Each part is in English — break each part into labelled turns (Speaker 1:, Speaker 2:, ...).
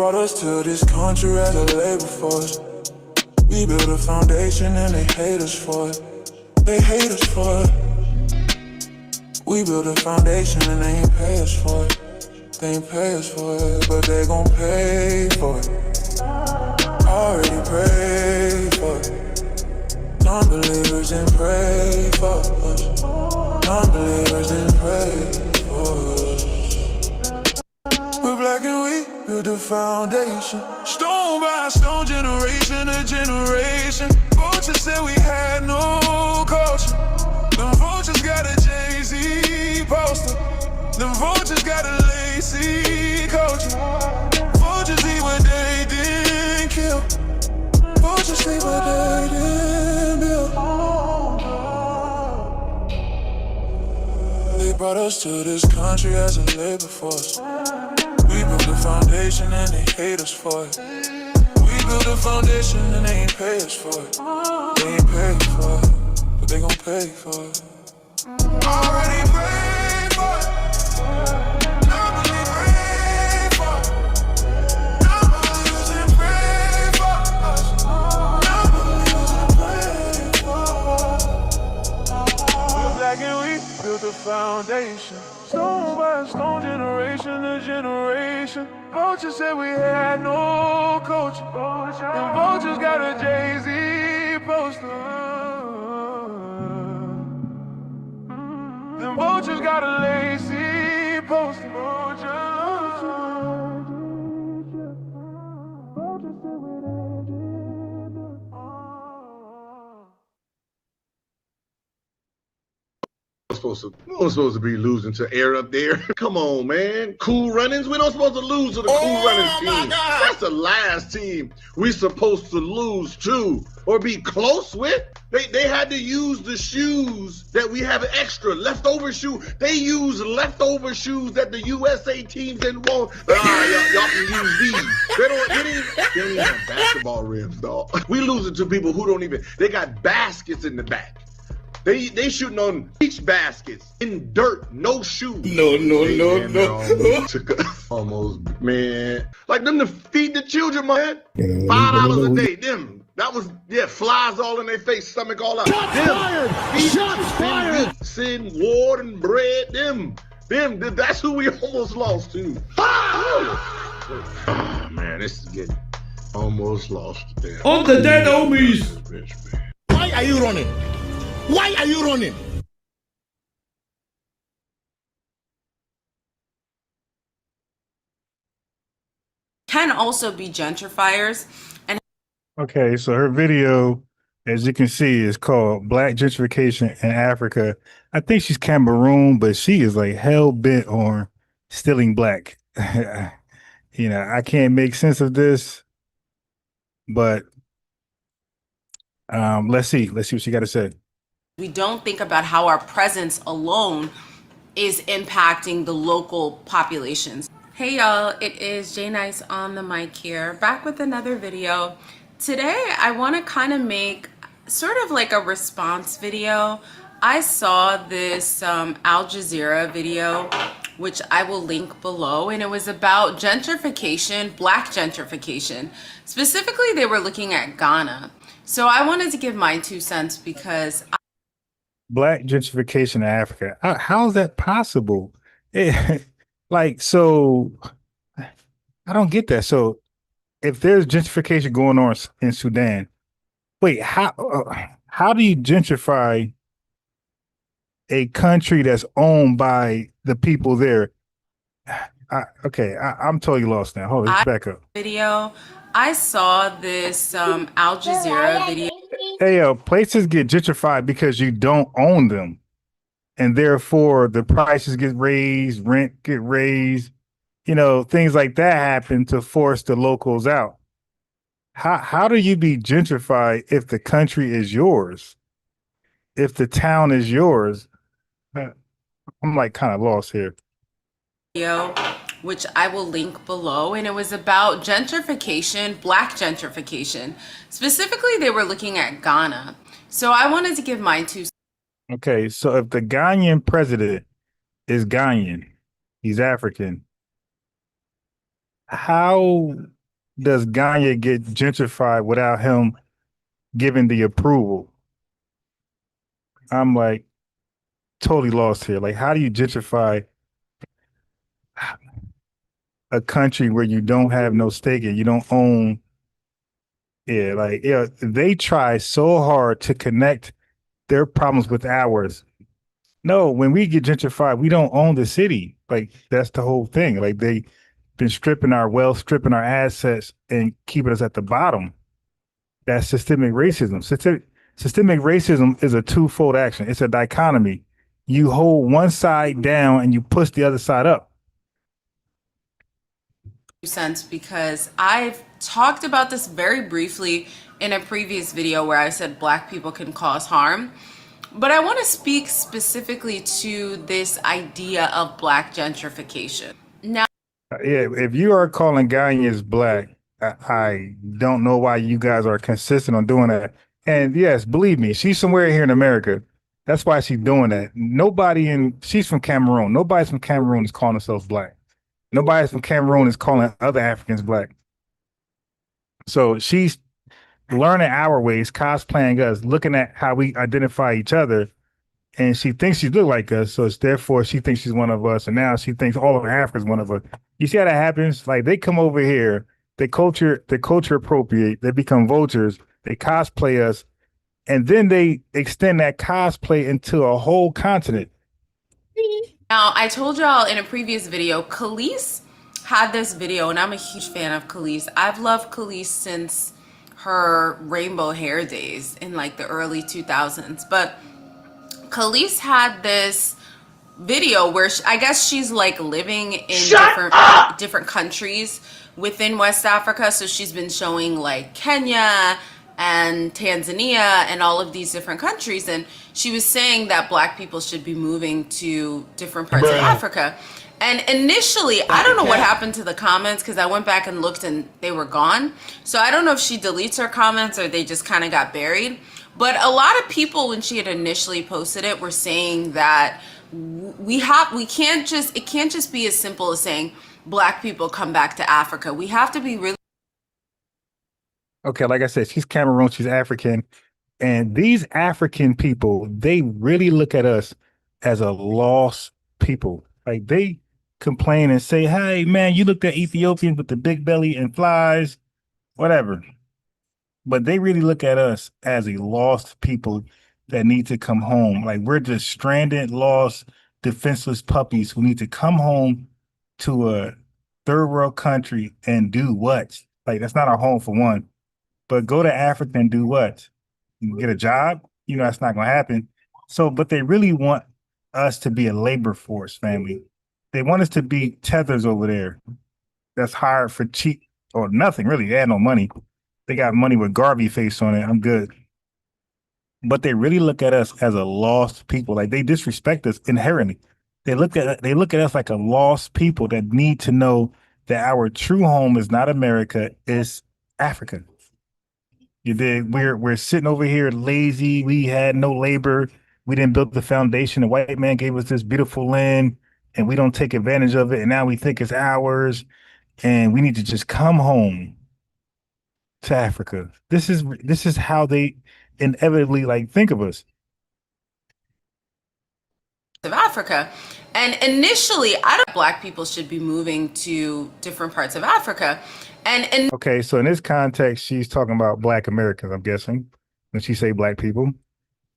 Speaker 1: brought us to this country as a labor force. We built a foundation and they hate us for it. They hate us for it. We built a foundation and they ain't pay us for it. They ain't pay us for it, but they gon' pay for it. Already prayed for it. Non-believers didn't pray for us. Non-believers didn't pray for us. We're black and we built a foundation. Stone by stone, generation to generation. Vultures said we had no culture. Them vultures got a Jay-Z poster. Them vultures got a lacy culture. Vultures eat what they didn't kill. Vultures sleep what they didn't build. They brought us to this country as a labor force. We built a foundation and they hate us for it. We built a foundation and they ain't pay us for it. They ain't paid for it, but they gon' pay for it. Already paid for it. Nobody prayed for it. Nobody using pray for us. Nobody using pray for us. We're black and we built a foundation. Stone by stone, generation to generation. Vultures said we had no culture. And vultures got a Jay-Z poster. Them vultures got a lacy poster.
Speaker 2: We don't supposed to be losing to air up there. Come on, man. Cool Runnings. We don't supposed to lose to the Cool Runnings team. That's the last team we supposed to lose to or be close with. They had to use the shoes that we have extra, leftover shoe. They use leftover shoes that the USA teams didn't want. Y'all can use these. They don't even have basketball rims, dog. We losing to people who don't even, they got baskets in the back. They shooting on beach baskets in dirt, no shoes. No. Almost, man. Like them to feed the children, man. $5 a day. Them. That was, flies all in their face, stomach all out. Shots fired. Sin, ward, and bread. Them. That's who we almost lost to. Oh, man, this is getting almost lost.
Speaker 3: On the dead homies.
Speaker 4: Why are you running? Why are you running?
Speaker 5: Can also be gentrifiers. And
Speaker 6: okay, so her video, as you can see, is called Black Gentrification in Africa. I think she's Cameroon, but she is like hell bent on stealing black. You know, I can't make sense of this, but let's see what she got to say.
Speaker 5: we don't think about how our presence alone is impacting the local populations. Hey y'all, it is Jay Nice on the mic here, back with another video. Today I want to kind of make sort of like a response video. I saw this Al Jazeera video, which I will link below, and it was about gentrification, black gentrification. Specifically, they were looking at Ghana. So I wanted to give my 2 cents because
Speaker 6: Black gentrification in Africa. How is that possible? Like, so I don't get that. So if there's gentrification going on in Sudan, wait, how do you gentrify a country that's owned by the people there? I'm totally lost now. Hold on, back up.
Speaker 5: I saw this Al Jazeera video.
Speaker 6: Hey, places get gentrified because you don't own them, and therefore the prices get raised, rent get raised, you know, things like that happen to force the locals out. How do you be gentrified if the country is yours? If the town is yours? I'm like kind of lost here.
Speaker 5: Which I will link below, and it was about gentrification, black gentrification. Specifically, they were looking at Ghana. So I wanted to give my 2 cents.
Speaker 6: Okay, so if the Ghanaian president is Ghanaian, he's African, how does Gagne get gentrified without him giving the approval? I'm like totally lost here. Like, how do you gentrify a country where you don't have no stake in, you don't own? Yeah, like, yeah, they try so hard to connect their problems with ours. No, when we get gentrified, we don't own the city. Like, that's the whole thing. Like, they been stripping our wealth, stripping our assets, and keeping us at the bottom. That's systemic racism. Systemic racism is a twofold action. It's a dichotomy. You hold one side down and you push the other side up.
Speaker 5: Sense, because I've talked about this very briefly in a previous video where I said Black people can cause harm. But I want to speak specifically to this idea of Black gentrification. Now,
Speaker 6: Yeah, if you are calling Ghanaians Black, I don't know why you guys are consistent on doing that. And yes, believe me, she's somewhere here in America. That's why she's doing that. She's from Cameroon. Nobody's from Cameroon is calling themselves Black. Nobody from Cameroon is calling other Africans Black. So she's learning our ways, cosplaying us, looking at how we identify each other, and she thinks she look like us. So it's therefore she thinks she's one of us, and now she thinks all of Africa is one of us. You see how that happens? Like, they come over here, they culture appropriate, they become vultures, they cosplay us, and then they extend that cosplay into a whole continent.
Speaker 5: Now, I told y'all in a previous video, Khalees had this video, and I'm a huge fan of Khalees. I've loved Khalees since her rainbow hair days in like the early 2000s. But Khalees had this video where I guess she's like living in different countries within West Africa. So she's been showing like Kenya and Tanzania and all of these different countries, and she was saying that Black people should be moving to different parts of Africa. And initially, I don't know what happened to the comments, because I went back and looked and they were gone. So I don't know if she deletes her comments or they just kind of got buried. But a lot of people, when she had initially posted it, were saying that it can't just be as simple as saying Black people come back to Africa. We have to be really.
Speaker 6: Okay, like I said, she's Cameroon, she's African. And these African people, they really look at us as a lost people. Like, they complain and say, hey, man, you looked at Ethiopians with the big belly and flies, whatever. But they really look at us as a lost people that need to come home. Like, we're just stranded, lost, defenseless puppies who need to come home to a third world country and do what? Like, that's not our home for one. But go to Africa and do what? Get a job? You know, that's not going to happen. So, but they really want us to be a labor force, family. They want us to be tethers over there that's hired for cheap or nothing, really. They had no money. They got money with Garvey face on it. I'm good. But they really look at us as a lost people. Like, they disrespect us inherently. They look at us like a lost people that need to know that our true home is not America, it's Africa. You dig? We're sitting over here lazy. We had no labor. We didn't build the foundation. The white man gave us this beautiful land, and we don't take advantage of it. And now we think it's ours, and we need to just come home to Africa. This is how they inevitably like think of us.
Speaker 5: Of Africa. And initially, I don't Black people should be moving to different parts of Africa. And
Speaker 6: okay, so in this context, she's talking about Black Americans, I'm guessing, when she say Black people.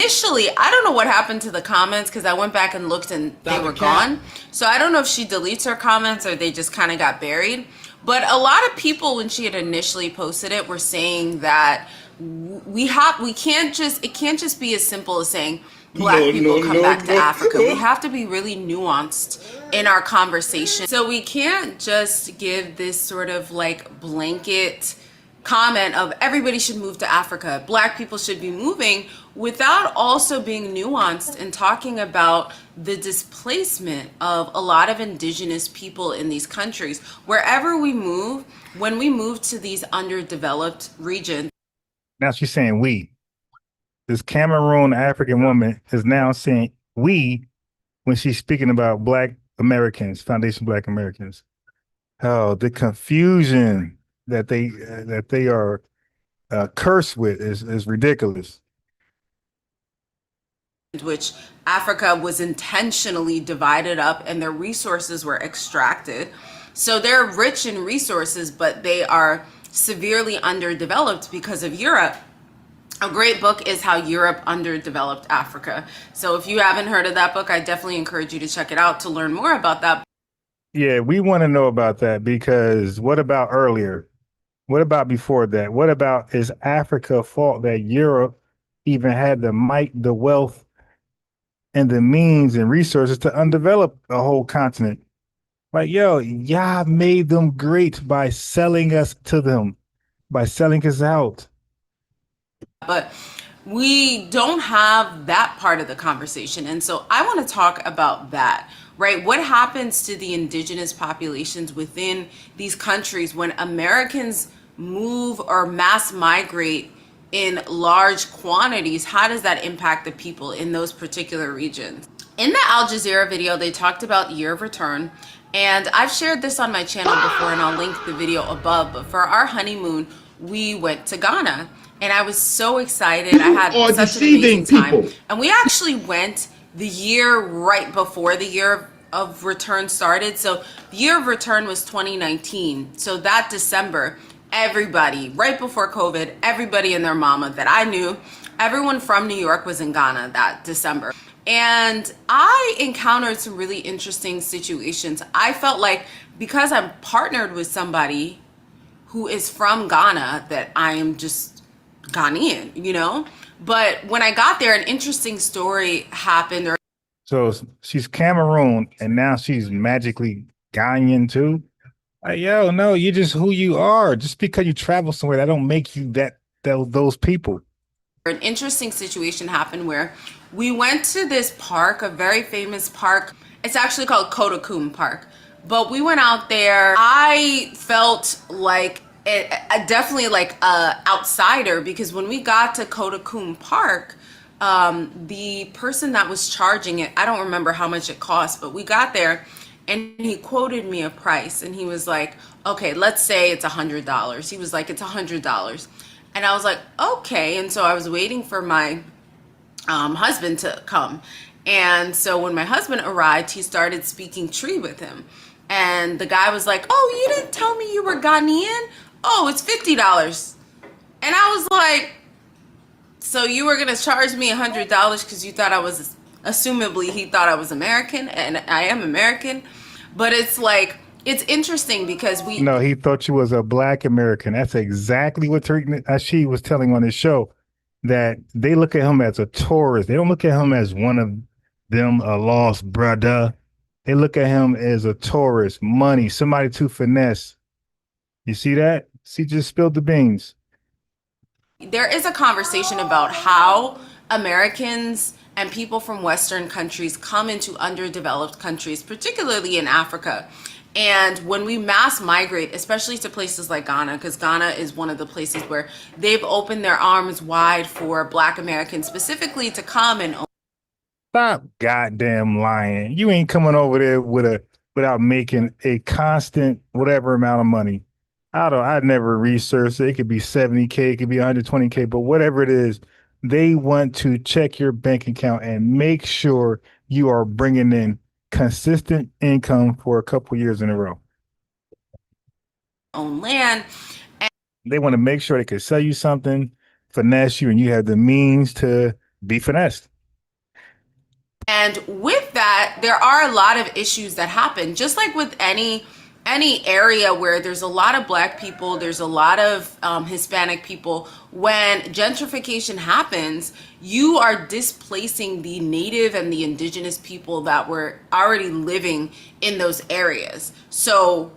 Speaker 5: initially, I don't know what happened to the comments, because I went back and looked and they were gone. So I don't know if she deletes her comments or they just kind of got buried. But a lot of people, when she had initially posted it, were saying that it can't just be as simple as saying Black people come back to Africa. We have to be really nuanced in our conversation. So we can't just give this sort of like blanket comment of everybody should move to Africa, Black people should be moving, without also being nuanced and talking about the displacement of a lot of indigenous people in these countries. Wherever we move, when we move to these underdeveloped regions.
Speaker 6: Now she's saying we. This Cameroon African woman is now saying we when she's speaking about Black Americans, Foundation Black Americans. Oh, the confusion that they are cursed with is ridiculous.
Speaker 5: which Africa was intentionally divided up and their resources were extracted. So they're rich in resources, but they are severely underdeveloped because of Europe. A great book is How Europe Underdeveloped Africa. So if you haven't heard of that book, I definitely encourage you to check it out to learn more about that.
Speaker 6: Yeah, we want to know about that because what about earlier? What about before that? What about is Africa fault that Europe even had the might, the wealth, and the means and resources to undevelop a whole continent? Like, yo, y'all made them great by selling us to them, by selling us out.
Speaker 5: But we don't have that part of the conversation. And so I want to talk about that, right? What happens to the indigenous populations within these countries when Americans move or mass migrate in large quantities? How does that impact the people in those particular regions? In the Al Jazeera video, they talked about year of return. And I've shared this on my channel before, and I'll link the video above. But for our honeymoon, we went to Ghana. And I was so excited. I had such an amazing time. And we actually went the year right before the year of return started. So the year of return was 2019. So that December, everybody, right before COVID, everybody and their mama that I knew, everyone from New York was in Ghana that December. And I encountered some really interesting situations. I felt like because I'm partnered with somebody who is from Ghana, that I am just Ghanaian, you know? But when I got there, an interesting story happened.
Speaker 6: So she's Cameroon and now she's magically Ghanaian too. Like, yo, no, you're just who you are. Just because you travel somewhere, that don't make you those people.
Speaker 5: An interesting situation happened where we went to this park, a very famous park. It's actually called Kodakum Park. But we went out there. I felt like definitely like a outsider, because when we got to Kodakum Park, the person that was charging it, I don't remember how much it cost, but we got there and he quoted me a price and he was like, okay, let's say it's $100. He was like, it's $100. And I was like, okay. And so I was waiting for my husband to come. And so when my husband arrived, he started speaking Tree with him. And the guy was like, oh, you didn't tell me you were Ghanaian? Oh, it's $50. And I was like, so you were going to charge me $100 because you thought I was, assumably he thought I was American, and I am American. But it's like, it's interesting because
Speaker 6: No, he thought you was a Black American. That's exactly what she was telling on his show, that they look at him as a tourist. They don't look at him as one of them, a lost brother. They look at him as a tourist, money, somebody to finesse. You see that? She just spilled the beans.
Speaker 5: There is a conversation about how Americans and people from Western countries come into underdeveloped countries, particularly in Africa. And when we mass migrate, especially to places like Ghana, because Ghana is one of the places where they've opened their arms wide for Black Americans specifically to come and
Speaker 6: Stop goddamn lying. You ain't coming over there without making a constant whatever amount of money. I never researched it. It could be 70K, it could be 120K, but whatever it is, they want to check your bank account and make sure you are bringing in consistent income for a couple years in a row.
Speaker 5: own land.
Speaker 6: They want to make sure they can sell you something, finesse you, and you have the means to be finessed.
Speaker 5: And with that, there are a lot of issues that happen, just like with any area where there's a lot of Black people, there's a lot of Hispanic people. When gentrification happens, you are displacing the native and the indigenous people that were already living in those areas. So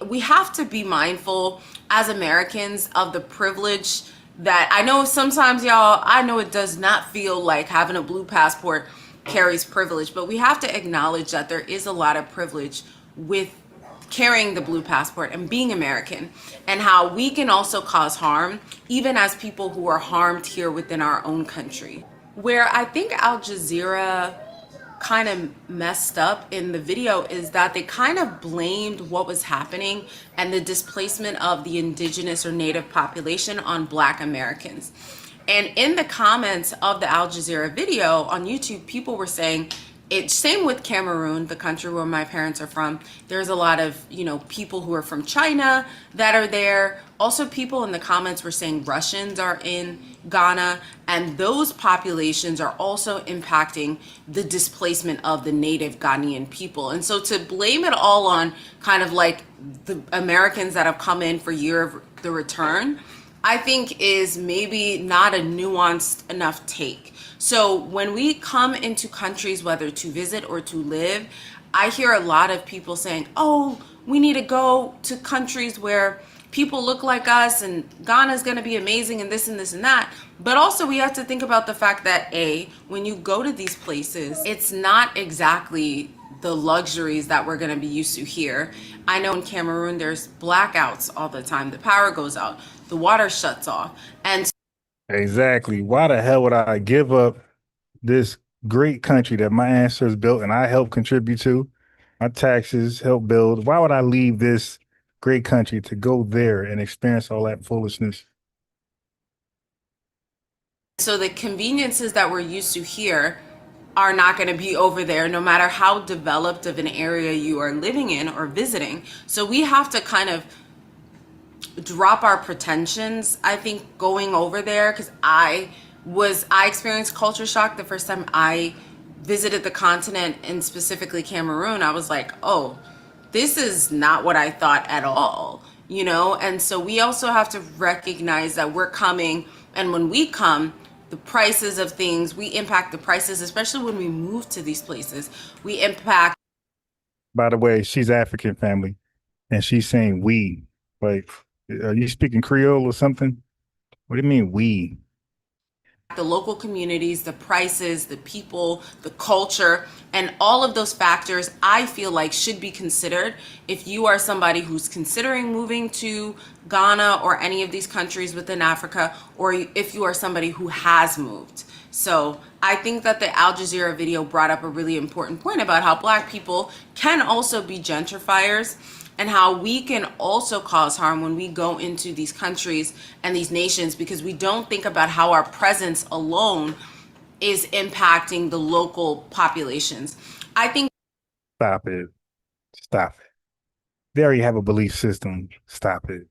Speaker 5: we have to be mindful as Americans of the privilege that I know sometimes, y'all, I know it does not feel like having a blue passport carries privilege, but we have to acknowledge that there is a lot of privilege with carrying the blue passport and being American, and how we can also cause harm even as people who are harmed here within our own country. Where I think Al Jazeera kind of messed up in the video is that they kind of blamed what was happening and the displacement of the indigenous or native population on Black Americans. And in the comments of the Al Jazeera video on YouTube, people were saying, it's same with Cameroon, the country where my parents are from. There's a lot of, people who are from China that are there. Also, people in the comments were saying Russians are in Ghana, and those populations are also impacting the displacement of the native Ghanaian people. And so to blame it all on kind of like the Americans that have come in for year of the return, I think is maybe not a nuanced enough take. So when we come into countries, whether to visit or to live, I hear a lot of people saying, oh, we need to go to countries where people look like us and Ghana is going to be amazing and this and this and that. But also we have to think about the fact that when you go to these places, it's not exactly the luxuries that we're going to be used to here. I know in Cameroon, there's blackouts all the time. The power goes out, the water shuts off. And
Speaker 6: Exactly. Why the hell would I give up this great country that my ancestors built and I helped contribute to? My taxes help build. Why would I leave this great country to go there and experience all that foolishness?
Speaker 5: so the conveniences that we're used to here are not going to be over there, no matter how developed of an area you are living in or visiting. So we have to kind of drop our pretensions, I think, going over there, because I experienced culture shock the first time I visited the continent, and specifically Cameroon. I was like, oh, this is not what I thought at all, And so we also have to recognize that we're coming, and when we come, the prices of things, we impact the prices, especially when we move to these places. We impact.
Speaker 6: By the way, she's African, family, and she's saying we. Like, are you speaking Creole or something? What do you mean we?
Speaker 5: The local communities, the prices, the people, the culture, and all of those factors I feel like should be considered if you are somebody who's considering moving to Ghana or any of these countries within Africa, or if you are somebody who has moved. So I think that the Al Jazeera video brought up a really important point about how Black people can also be gentrifiers, and how we can also cause harm when we go into these countries and these nations, because we don't think about how our presence alone is impacting the local populations. I think.
Speaker 6: Stop it. Stop it. They already have a belief system. Stop it.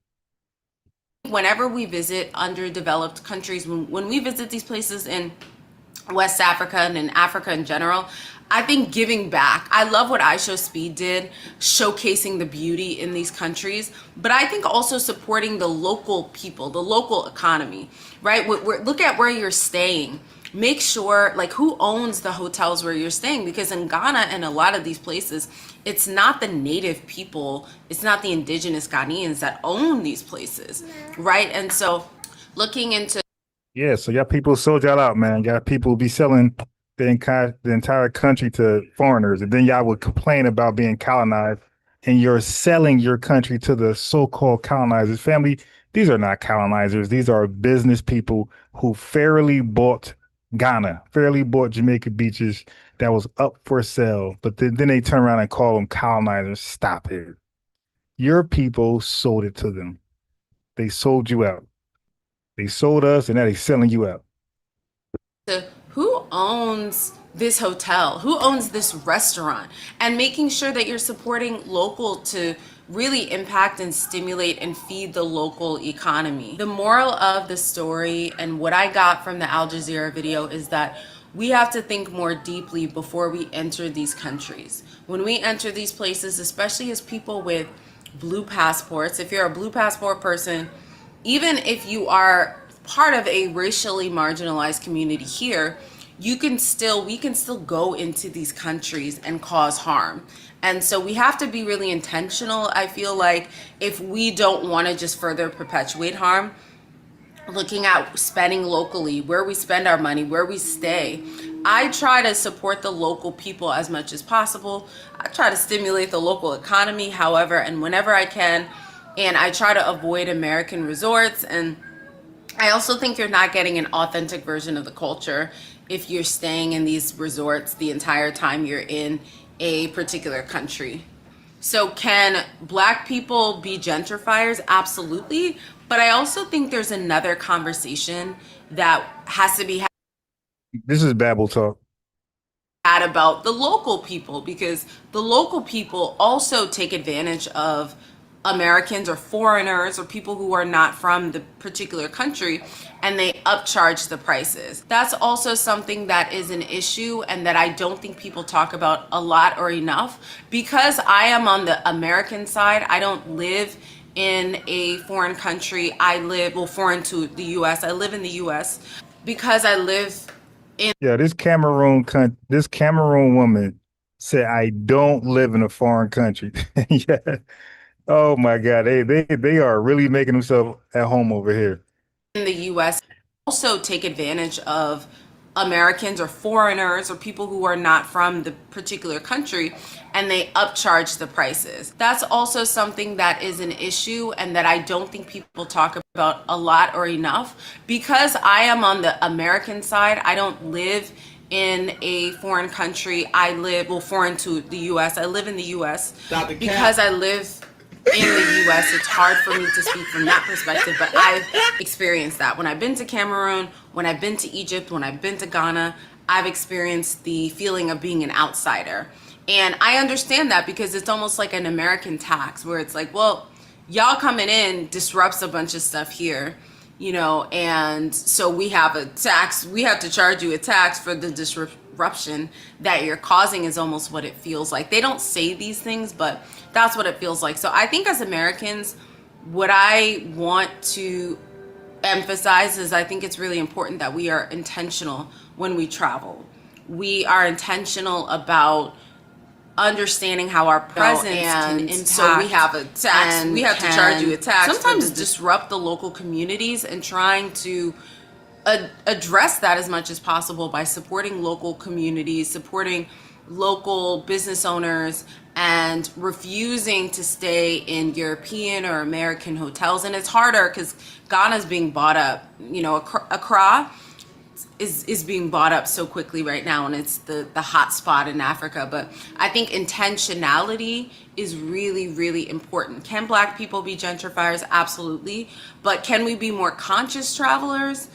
Speaker 5: Whenever we visit underdeveloped countries, when we visit these places in West Africa and in Africa in general, I think giving back. I love what I Show Speed did, showcasing the beauty in these countries, but I think also supporting the local people, the local economy, right? Look at where you're staying. Make sure, like, who owns the hotels where you're staying? Because in Ghana and a lot of these places, it's not the native people, it's not the indigenous Ghanaians that own these places, right? And so looking into.
Speaker 6: Yeah, so y'all people sold y'all out, man. Y'all people be selling the entire country to foreigners, and then y'all would complain about being colonized, and you're selling your country to the so-called colonizers. Family, these are not colonizers. These are business people who fairly bought Ghana, fairly bought Jamaica beaches that was up for sale, but then they turn around and call them colonizers. Stop it. Your people sold it to them. They sold you out. They sold us, and now they're selling you out.
Speaker 5: Who owns this hotel? Who owns this restaurant? And making sure that you're supporting local to really impact and stimulate and feed the local economy. The moral of the story, and what I got from the Al Jazeera video, is that we have to think more deeply before we enter these countries. When we enter these places, especially as people with blue passports, if you're a blue passport person, even if you are part of a racially marginalized community here, we can still go into these countries and cause harm. And so we have to be really intentional, I feel like, if we don't want to just further perpetuate harm, looking at spending locally, where we spend our money, where we stay. I try to support the local people as much as possible. I try to stimulate the local economy, however, and whenever I can. And I try to avoid American resorts. And I also think you're not getting an authentic version of the culture if you're staying in these resorts the entire time you're in a particular country. So can Black people be gentrifiers? Absolutely. But I also think there's another conversation that has to be had.
Speaker 6: This is Babble Talk.
Speaker 5: About the local people, because the local people also take advantage of Americans or foreigners or people who are not from the particular country, and they upcharge the prices. That's also something that is an issue and that I don't think people talk about a lot or enough. Because I am on the American side, I don't live in a foreign country. I live, well, foreign to the US. I live in the US because I live in.
Speaker 6: Yeah, this Cameroon woman said, "I don't live in a foreign country." Yeah. Oh my God, they are really making themselves at home over here.
Speaker 5: In the US also take advantage of Americans or foreigners or people who are not from the particular country, and they upcharge the prices. That's also something that is an issue and that I don't think people talk about a lot or enough. Because I am on the American side, I don't live in a foreign country. I live, well, foreign to the US. I live in the US. Because I live in the US, it's hard for me to speak from that perspective, but I've experienced that. When I've been to Cameroon, when I've been to Egypt, when I've been to Ghana, I've experienced the feeling of being an outsider. And I understand that, because it's almost like an American tax where it's like, well, y'all coming in disrupts a bunch of stuff here, you know, and so we have a tax, we have to charge you a tax for the disruption that you're causing, is almost what it feels like. They don't say these things, but that's what it feels like. So I think as Americans, what I want to emphasize is I think it's really important that we are intentional when we travel. We are intentional about understanding how our presence can impact. So we have a tax, and we have to charge you a tax. Sometimes disrupt the local communities, and trying to address that as much as possible by supporting local communities, supporting local business owners, and refusing to stay in European or American hotels. And it's harder because Ghana's being bought up. You know, Accra is being bought up so quickly right now, and it's the hot spot in Africa. But I think intentionality is really, really important. Can Black people be gentrifiers? Absolutely. But can we be more conscious travelers?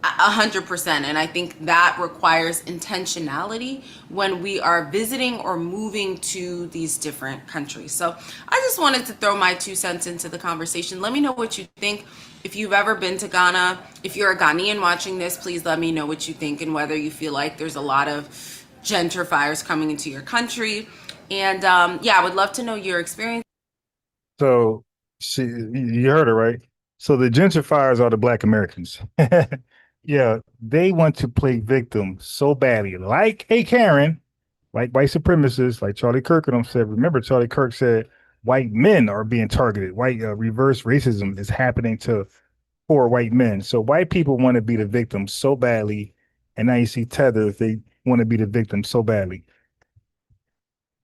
Speaker 5: 100%. And I think that requires intentionality when we are visiting or moving to these different countries. So I just wanted to throw my 2 cents into the conversation. Let me know what you think. If you've ever been to Ghana, if you're a Ghanaian watching this, please let me know what you think and whether you feel like there's a lot of gentrifiers coming into your country. And yeah, I would love to know your experience.
Speaker 6: So you heard it, right? So the gentrifiers are the Black Americans. Yeah, they want to play victim so badly, like a Karen, like white supremacists, like Charlie Kirk and them said. Remember, Charlie Kirk said white men are being targeted. White reverse racism is happening to poor white men. So white people want to be the victim so badly, and now you see Tether, they want to be the victim so badly.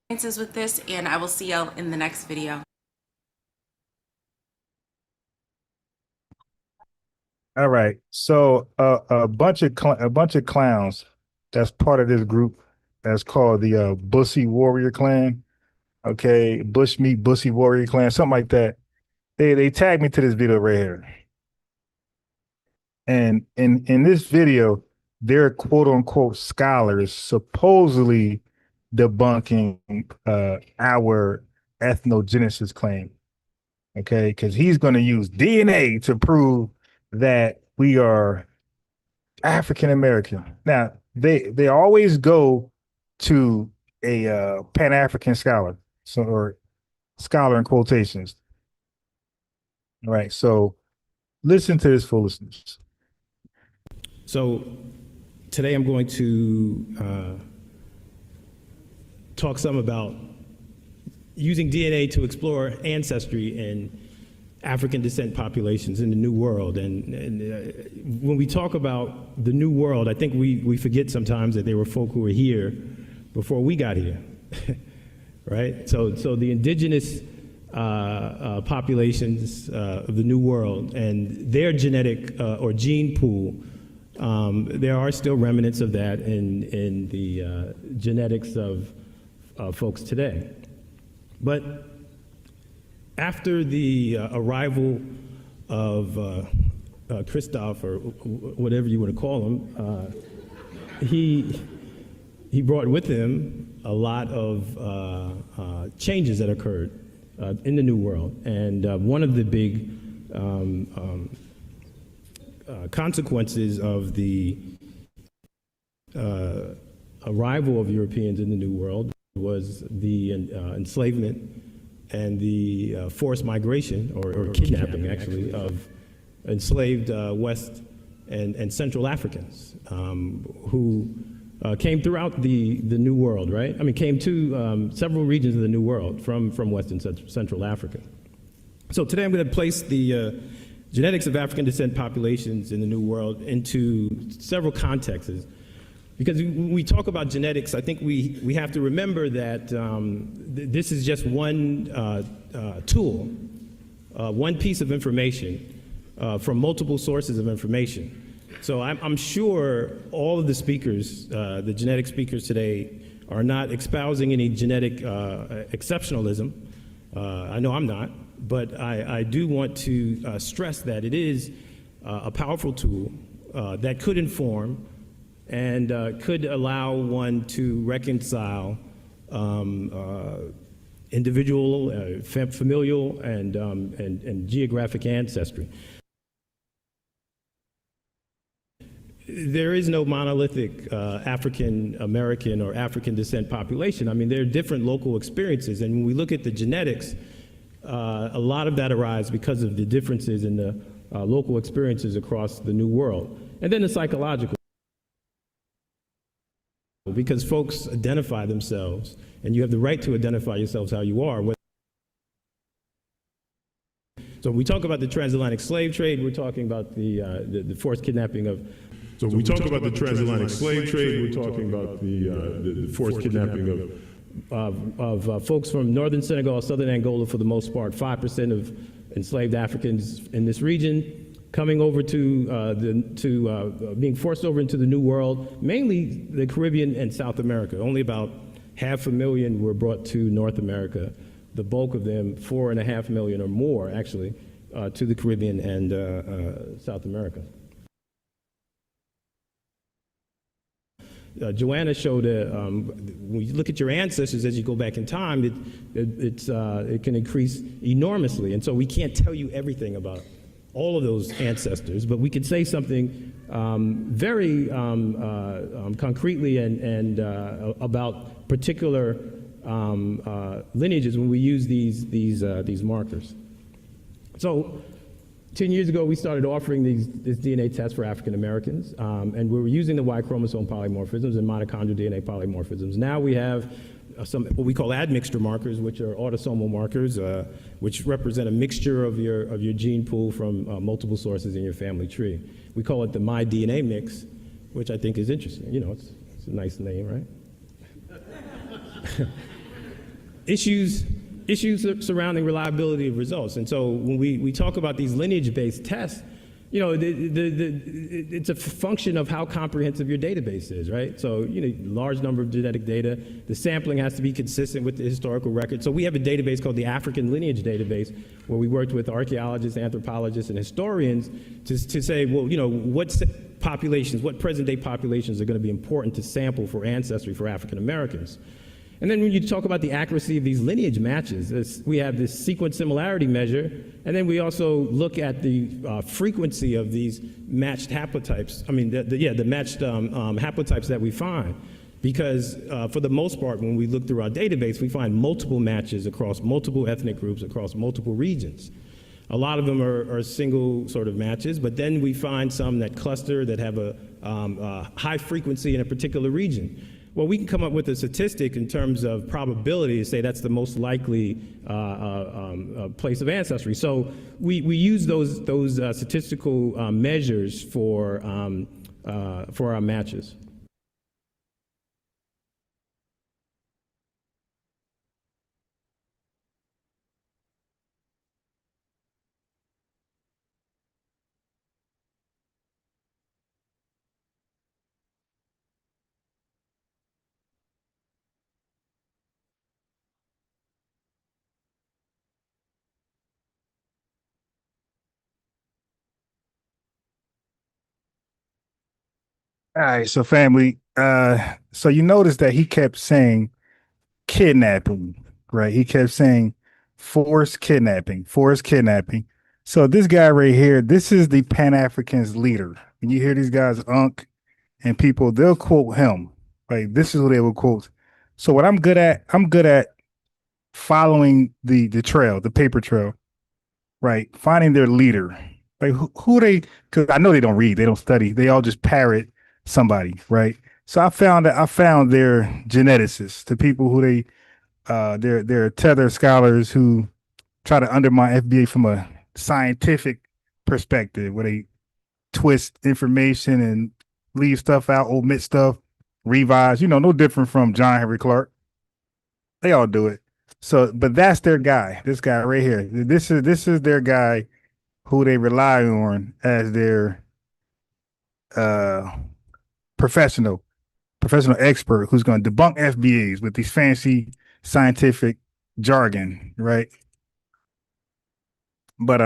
Speaker 5: With this, and I will see y'all in the next video.
Speaker 6: All right, so a bunch of clowns that's part of this group that's called the Bussy Warrior Clan. Okay, Bushmeat Bussy Warrior Clan, something like that. They tagged me to this video right here, and in this video, they're quote unquote scholars supposedly debunking our ethnogenesis claim. Okay, because he's going to use DNA to prove that we are African American. Now, they always go to a Pan-African scholar, or scholar in quotations. All right, so listen to this foolishness.
Speaker 7: So today I'm going to talk some about using DNA to explore ancestry in African descent populations in the New World. And when we talk about the New World, I think we forget sometimes that there were folk who were here before we got here, right? So the indigenous populations of the New World and their genetic or gene pool there are still remnants of that in the genetics of folks today. But after the arrival of Christophe, or whatever you want to call him, he brought with him a lot of changes that occurred in the New World. And one of the big consequences of the arrival of Europeans in the New World was the enslavement and the forced migration, or kidnapping actually, of enslaved West and Central Africans who came throughout the New World, right? I mean, came to several regions of the New World from West and Central Africa. So today I'm going to place the genetics of African descent populations in the New World into several contexts. Because when we talk about genetics, I think we have to remember that this is just one tool, one piece of information from multiple sources of information. So I'm sure all of the speakers, the genetic speakers today, are not espousing any genetic exceptionalism. I know I'm not, but I do want to stress that it is a powerful tool that could inform and could allow one to reconcile individual, familial, and geographic ancestry. There is no monolithic African American or African descent population. I mean, there are different local experiences, and when we look at the genetics, a lot of that arises because of the differences in the local experiences across the New World. And then the psychological, because folks identify themselves, and you have the right to identify yourselves how you are. So when we talk about the transatlantic slave trade, we're talking about the forced kidnapping of.
Speaker 3: So when we talk about the transatlantic slave trade, we're talking about the forced kidnapping
Speaker 7: of folks from northern Senegal, southern Angola, for the most part, 5% of enslaved Africans in this region coming over to being forced over into the New World, mainly the Caribbean and South America. Only about 500,000 were brought to North America. The bulk of them, 4.5 million or more, actually, to the Caribbean and South America. Joanna showed when you look at your ancestors as you go back in time, it can increase enormously. And so we can't tell you everything about all of those ancestors, but we can say something very concretely and about particular lineages when we use these markers. So 10 years ago, we started offering this DNA test for African Americans, and we were using the Y chromosome polymorphisms and mitochondrial DNA polymorphisms. Now we have some what we call admixture markers, which are autosomal markers, which represent a mixture of your gene pool from multiple sources in your family tree. We call it the MyDNA mix, which I think is interesting. You know, it's a nice name, right? Issues surrounding reliability of results. And so when we talk about these lineage-based tests, you know, it's a function of how comprehensive your database is, right? So, you know, large number of genetic data, the sampling has to be consistent with the historical record. So we have a database called the African Lineage Database, where we worked with archaeologists, anthropologists, and historians to say, well, you know, what present-day populations are going to be important to sample for ancestry for African Americans. And then when you talk about the accuracy of these lineage matches, we have this sequence similarity measure, and then we also look at the frequency of these matched haplotypes. I mean, the matched haplotypes that we find. Because for the most part, when we look through our database, we find multiple matches across multiple ethnic groups, across multiple regions. A lot of them are single sort of matches, but then we find some that cluster, that have a high frequency in a particular region. Well, we can come up with a statistic in terms of probability to say that's the most likely place of ancestry. So we use those statistical measures for our matches.
Speaker 6: All right, so family, so you notice that he kept saying kidnapping, right? He kept saying forced kidnapping, forced kidnapping. So this guy right here, this is the Pan-Africanist leader. When you hear these guys, Unc and people, they'll quote him. Like this is what they will quote. So what I'm good at following the trail, the paper trail, right? Finding their leader. Like who they, because I know they don't read, they don't study, they all just parrot somebody, right? So I found their geneticists, the people who they're tether scholars who try to undermine FBA from a scientific perspective, where they twist information and leave stuff out, omit stuff, revise. You know, no different from John Henry Clark. They all do it. So, but that's their guy. This guy right here. This is their guy who they rely on as their uh professional expert who's going to debunk FBAs with these fancy scientific jargon, right? But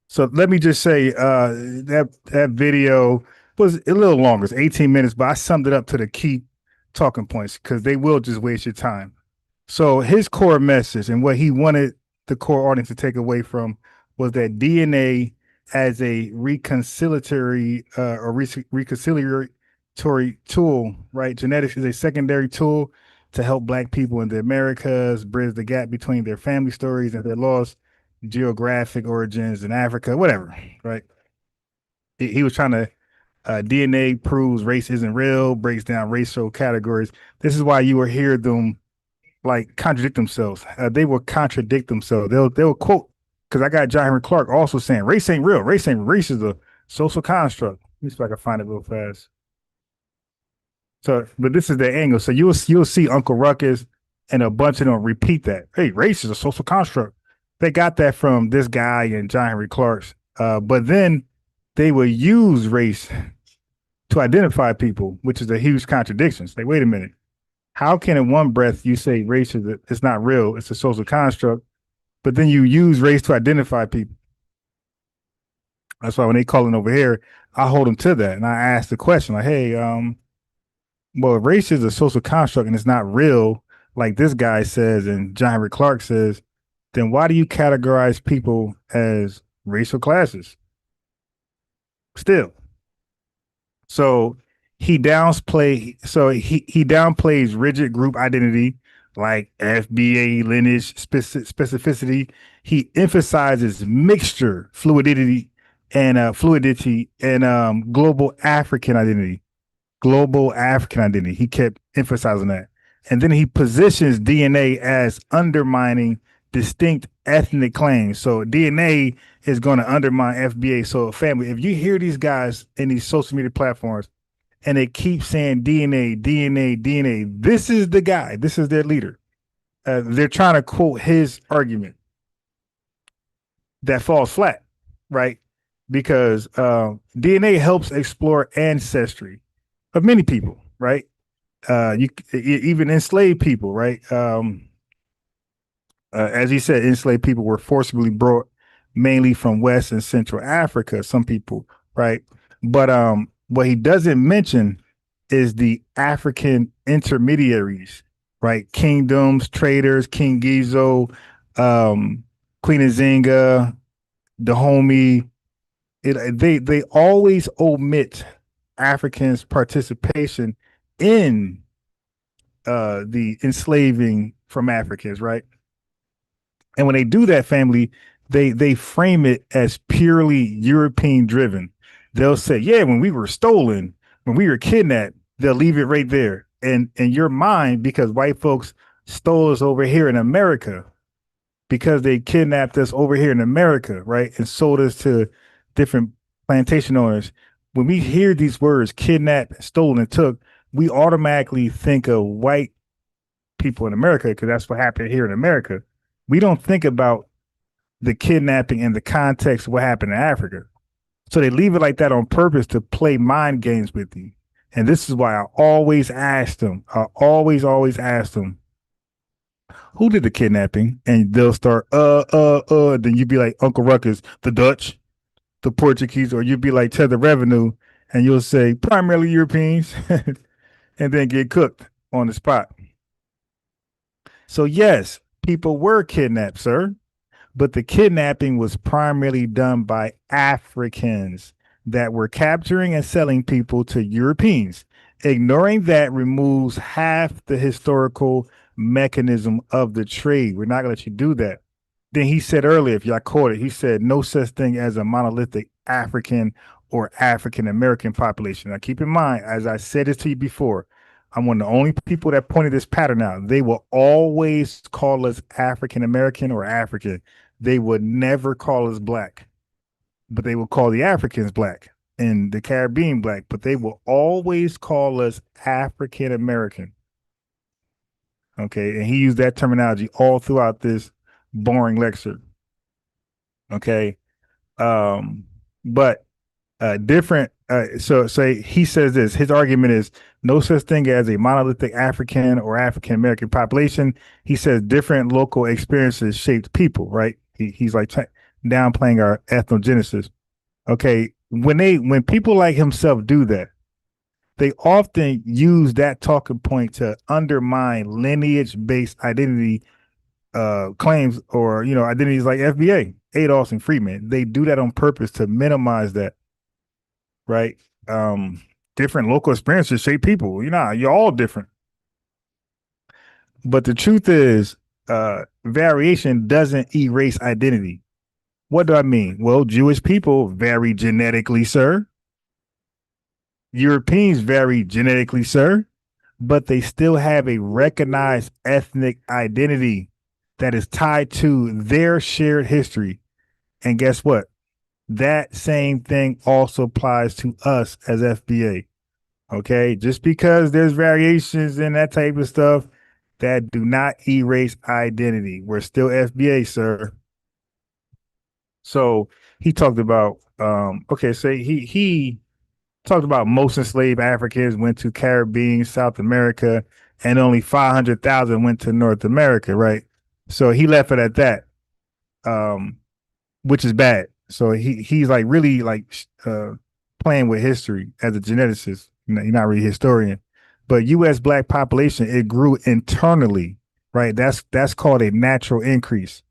Speaker 6: so let me just say that video was a little longer, it's 18 minutes, but I summed it up to the key talking points because they will just waste your time. So his core message and what he wanted the core audience to take away from was that DNA as a reconciliatory reconciliatory tool, right? Genetics is a secondary tool to help Black people in the Americas bridge the gap between their family stories and their lost geographic origins in Africa, whatever, right? He was trying to DNA proves race isn't real, breaks down racial categories. This is why you will hear them like contradict themselves. They will contradict themselves. They'll quote, because I got John Henry Clark also saying race ain't real. Race is a social construct. Let me see if I can find it real fast. So, but this is the angle. So you'll see Uncle Ruckus and a bunch of them repeat that. Hey, race is a social construct. They got that from this guy and John Henry Clark's. But then they will use race to identify people, which is a huge contradiction. It's like, wait a minute. How can in one breath you say race it's not real, it's a social construct, but then you use race to identify people? That's why when they calling over here, I hold them to that. And I ask the question like, hey, well, if race is a social construct and it's not real, like this guy says and John Henry Clark says, then why do you categorize people as racial classes? Still. So he downplays rigid group identity like FBA lineage specificity. He emphasizes mixture, fluidity and global African identity. Global African identity. He kept emphasizing that. And then he positions DNA as undermining distinct ethnic claims. So DNA is going to undermine FBA. So family, if you hear these guys in these social media platforms and they keep saying DNA, this is the guy, this is their leader. They're trying to quote his argument. That falls flat, right? Because DNA helps explore ancestry of many people, right? Even enslaved people, right? As he said, enslaved people were forcibly brought mainly from West and Central Africa, some people, right? But what he doesn't mention is the African intermediaries, right? Kingdoms, traders, King Gizo, Queen Nzinga, Dahomey. They always omit Africans' participation in the enslaving from Africans, right? And when they do that, family, they frame it as purely European driven. They'll say, yeah, when we were stolen, when we were kidnapped, they'll leave it right there. And in your mind, because white folks stole us over here in America, because they kidnapped us over here in America, right? And sold us to different plantation owners. When we hear these words, kidnapped, stolen, and took, we automatically think of white people in America because that's what happened here in America. We don't think about the kidnapping in the context of what happened in Africa. So they leave it like that on purpose to play mind games with you. And this is why I always ask them, who did the kidnapping? And they'll start, then you'd be like, Uncle Ruckus, the Dutch, the Portuguese, or you'd be like, Tether Revenue. and you'll say primarily Europeans, and then get cooked on the spot. So yes, people were kidnapped, sir, but the kidnapping was primarily done by Africans that were capturing and selling people to Europeans. Ignoring that removes half the historical mechanism of the trade. We're not going to let you do that. Then he said earlier, if y'all caught it, he said no such thing as a monolithic African or African American population. Now, keep in mind, as I said this to you before, I'm one of the only people that pointed this pattern out. They will always call us African American or African. They would never call us black, but they will call the Africans black and the Caribbean black, but they will always call us African American. Okay. And he used that terminology all throughout this boring lecture. Okay. But different. So say he says this. His argument is no such thing as a monolithic African or African American population. He says different local experiences shaped people. Right. He's like downplaying our ethnogenesis. Okay. When people like himself do that, they often use that talking point to undermine lineage-based identity claims or identities like FBA, Adolphs, and Freeman. They do that on purpose to minimize that, right? Different local experiences shape people. You're all different. But the truth is, variation doesn't erase identity. What do I mean? Well, Jewish people vary genetically, sir. Europeans vary genetically, sir, but they still have a recognized ethnic identity that is tied to their shared history. And guess what? That same thing also applies to us as FBA. Okay. Just because there's variations and that type of stuff, that do not erase identity. We're still FBA, sir. So he talked about, so he talked about most enslaved Africans went to Caribbean, South America, and only 500,000 went to North America, right? So he left it at that, which is bad. So he's like really like playing with history as a geneticist. You're not really a historian, but U.S. Black population, it grew internally, right? That's called a natural increase.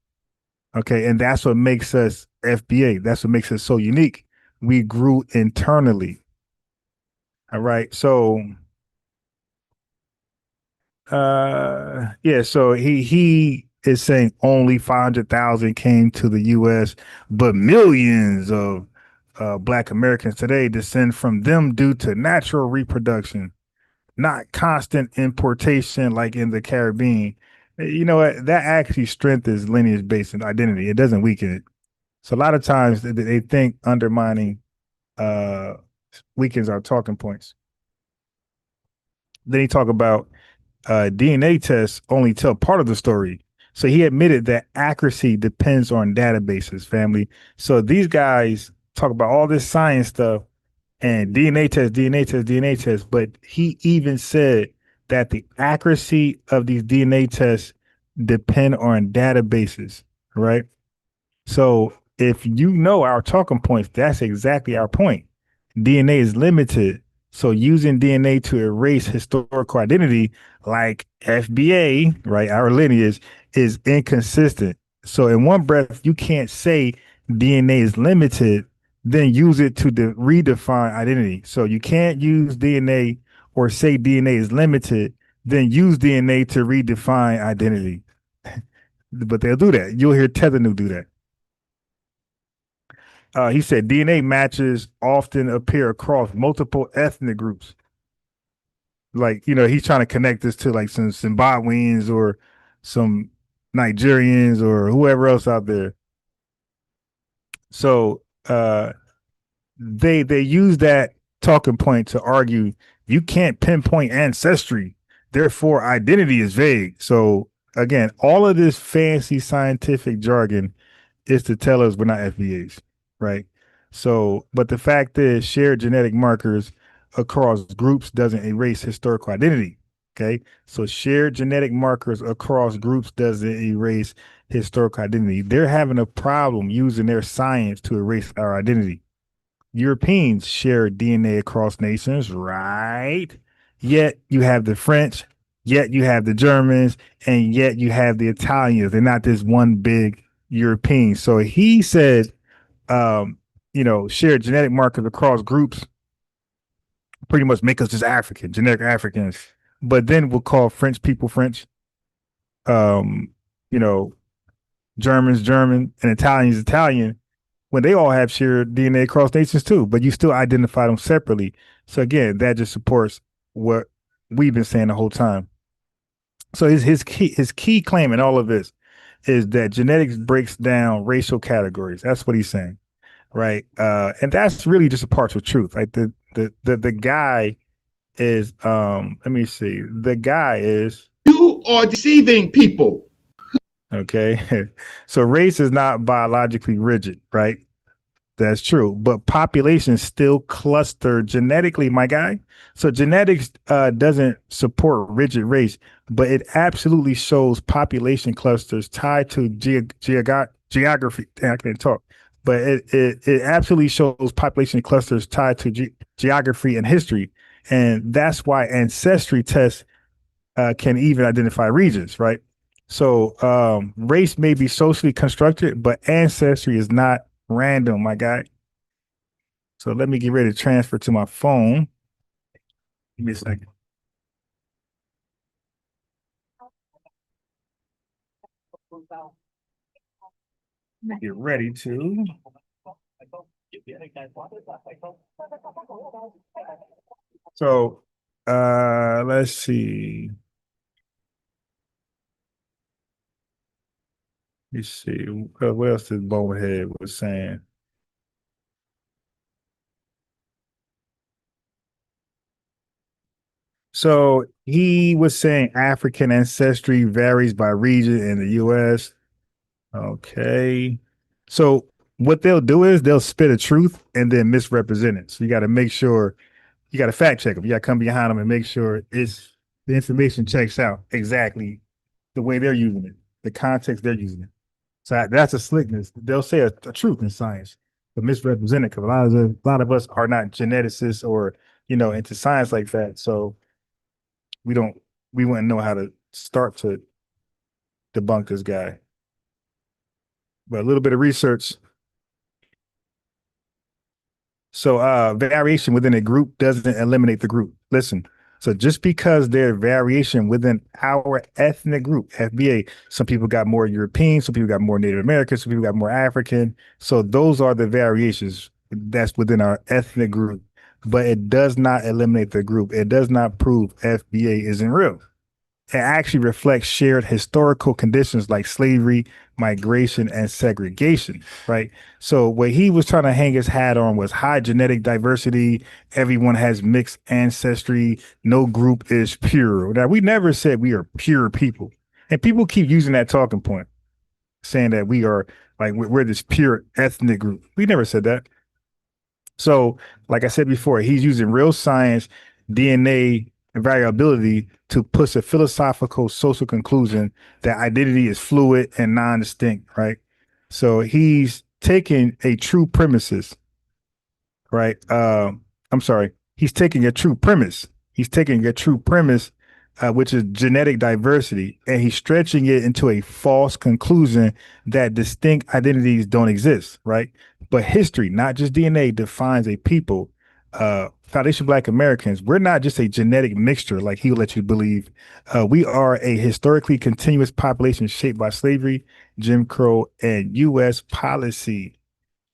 Speaker 6: Okay, and that's what makes us FBA. That's what makes us so unique. We grew internally. All right. So so he is saying only 500,000 came to the US, but millions of Black Americans today descend from them due to natural reproduction, not constant importation like in the Caribbean. You know what? That actually strengthens lineage-based identity. It doesn't weaken it. So a lot of times they think undermining weakens our talking points. Then he talked about DNA tests only tell part of the story. So he admitted that accuracy depends on databases, family. So these guys talk about all this science stuff and DNA tests, but he even said that the accuracy of these DNA tests depend on databases, right? So if you know our talking points, that's exactly our point. DNA is limited. So using DNA to erase historical identity like FBA, right, our lineage, is inconsistent. So in one breath, you can't say DNA is limited, then use it to redefine identity. So you can't use DNA or say DNA is limited, then use DNA to redefine identity. But they'll do that. You'll hear TETHER do that. He said DNA matches often appear across multiple ethnic groups. Like, he's trying to connect this to like some Zimbabweans or some Nigerians or whoever else out there. So they use that talking point to argue you can't pinpoint ancestry, therefore identity is vague. So again, all of this fancy scientific jargon is to tell us we're not FBAs. Right. So, but the fact is, shared genetic markers across groups doesn't erase historical identity. Okay. So, shared genetic markers across groups doesn't erase historical identity. They're having a problem using their science to erase our identity. Europeans share DNA across nations, right? Yet you have the French, yet you have the Germans, and yet you have the Italians. They're not this one big European. So he said, share genetic markers across groups pretty much make us just African, genetic Africans. But then we'll call French people French, um, you know, Germans German, and Italians Italian, when they all have shared DNA across nations too, but you still identify them separately. So again, that just supports what we've been saying the whole time. So his key claim in all of this is that genetics breaks down racial categories. That's what he's saying, right? And that's really just a partial truth. Like the guy is let me see. The guy is
Speaker 4: You are deceiving people.
Speaker 6: okay. So race is not biologically rigid, right? That's true, but populations still cluster genetically, my guy. So genetics doesn't support rigid race, but it absolutely shows population clusters tied to geography. I can't talk, but it absolutely shows population clusters tied to geography and history, and that's why ancestry tests can even identify regions, right? So race may be socially constructed, but ancestry is not random, my guy. So let me get ready to transfer to my phone. Give me a second. Get ready to. So let's see. Let's see. What else this bonehead was saying? So he was saying African ancestry varies by region in the US. Okay. So what they'll do is they'll spit a truth and then misrepresent it. So you got to make sure you got to fact check them. You got to come behind them and make sure it's the information checks out exactly the way they're using it, the context they're using it. So that's a slickness. They'll say a truth in science, but misrepresent it because a lot of us are not geneticists or into science like that. So we wouldn't know how to start to debunk this guy. But a little bit of research. So variation within a group doesn't eliminate the group. Listen, so just because there's variation within our ethnic group, FBA, some people got more European, some people got more Native American, some people got more African. So those are the variations that's within our ethnic group, but it does not eliminate the group. It does not prove FBA isn't real. It actually reflects shared historical conditions like slavery, migration, and segregation, right? So what he was trying to hang his hat on was high genetic diversity. Everyone has mixed ancestry. No group is pure. Now, we never said we are pure people. And people keep using that talking point, saying that we are like, we're this pure ethnic group. We never said that. So, like I said before, he's using real science, DNA, and variability to push a philosophical social conclusion that identity is fluid and non-distinct, right? So he's taking a true premises, right? I'm sorry, he's taking a true premise. He's taking a true premise, which is genetic diversity, and he's stretching it into a false conclusion that distinct identities don't exist, right? But history, not just DNA, defines a people. Foundation Black Americans, we're not just a genetic mixture like he'll let you believe. We are a historically continuous population shaped by slavery, Jim Crow, and U.S. policy,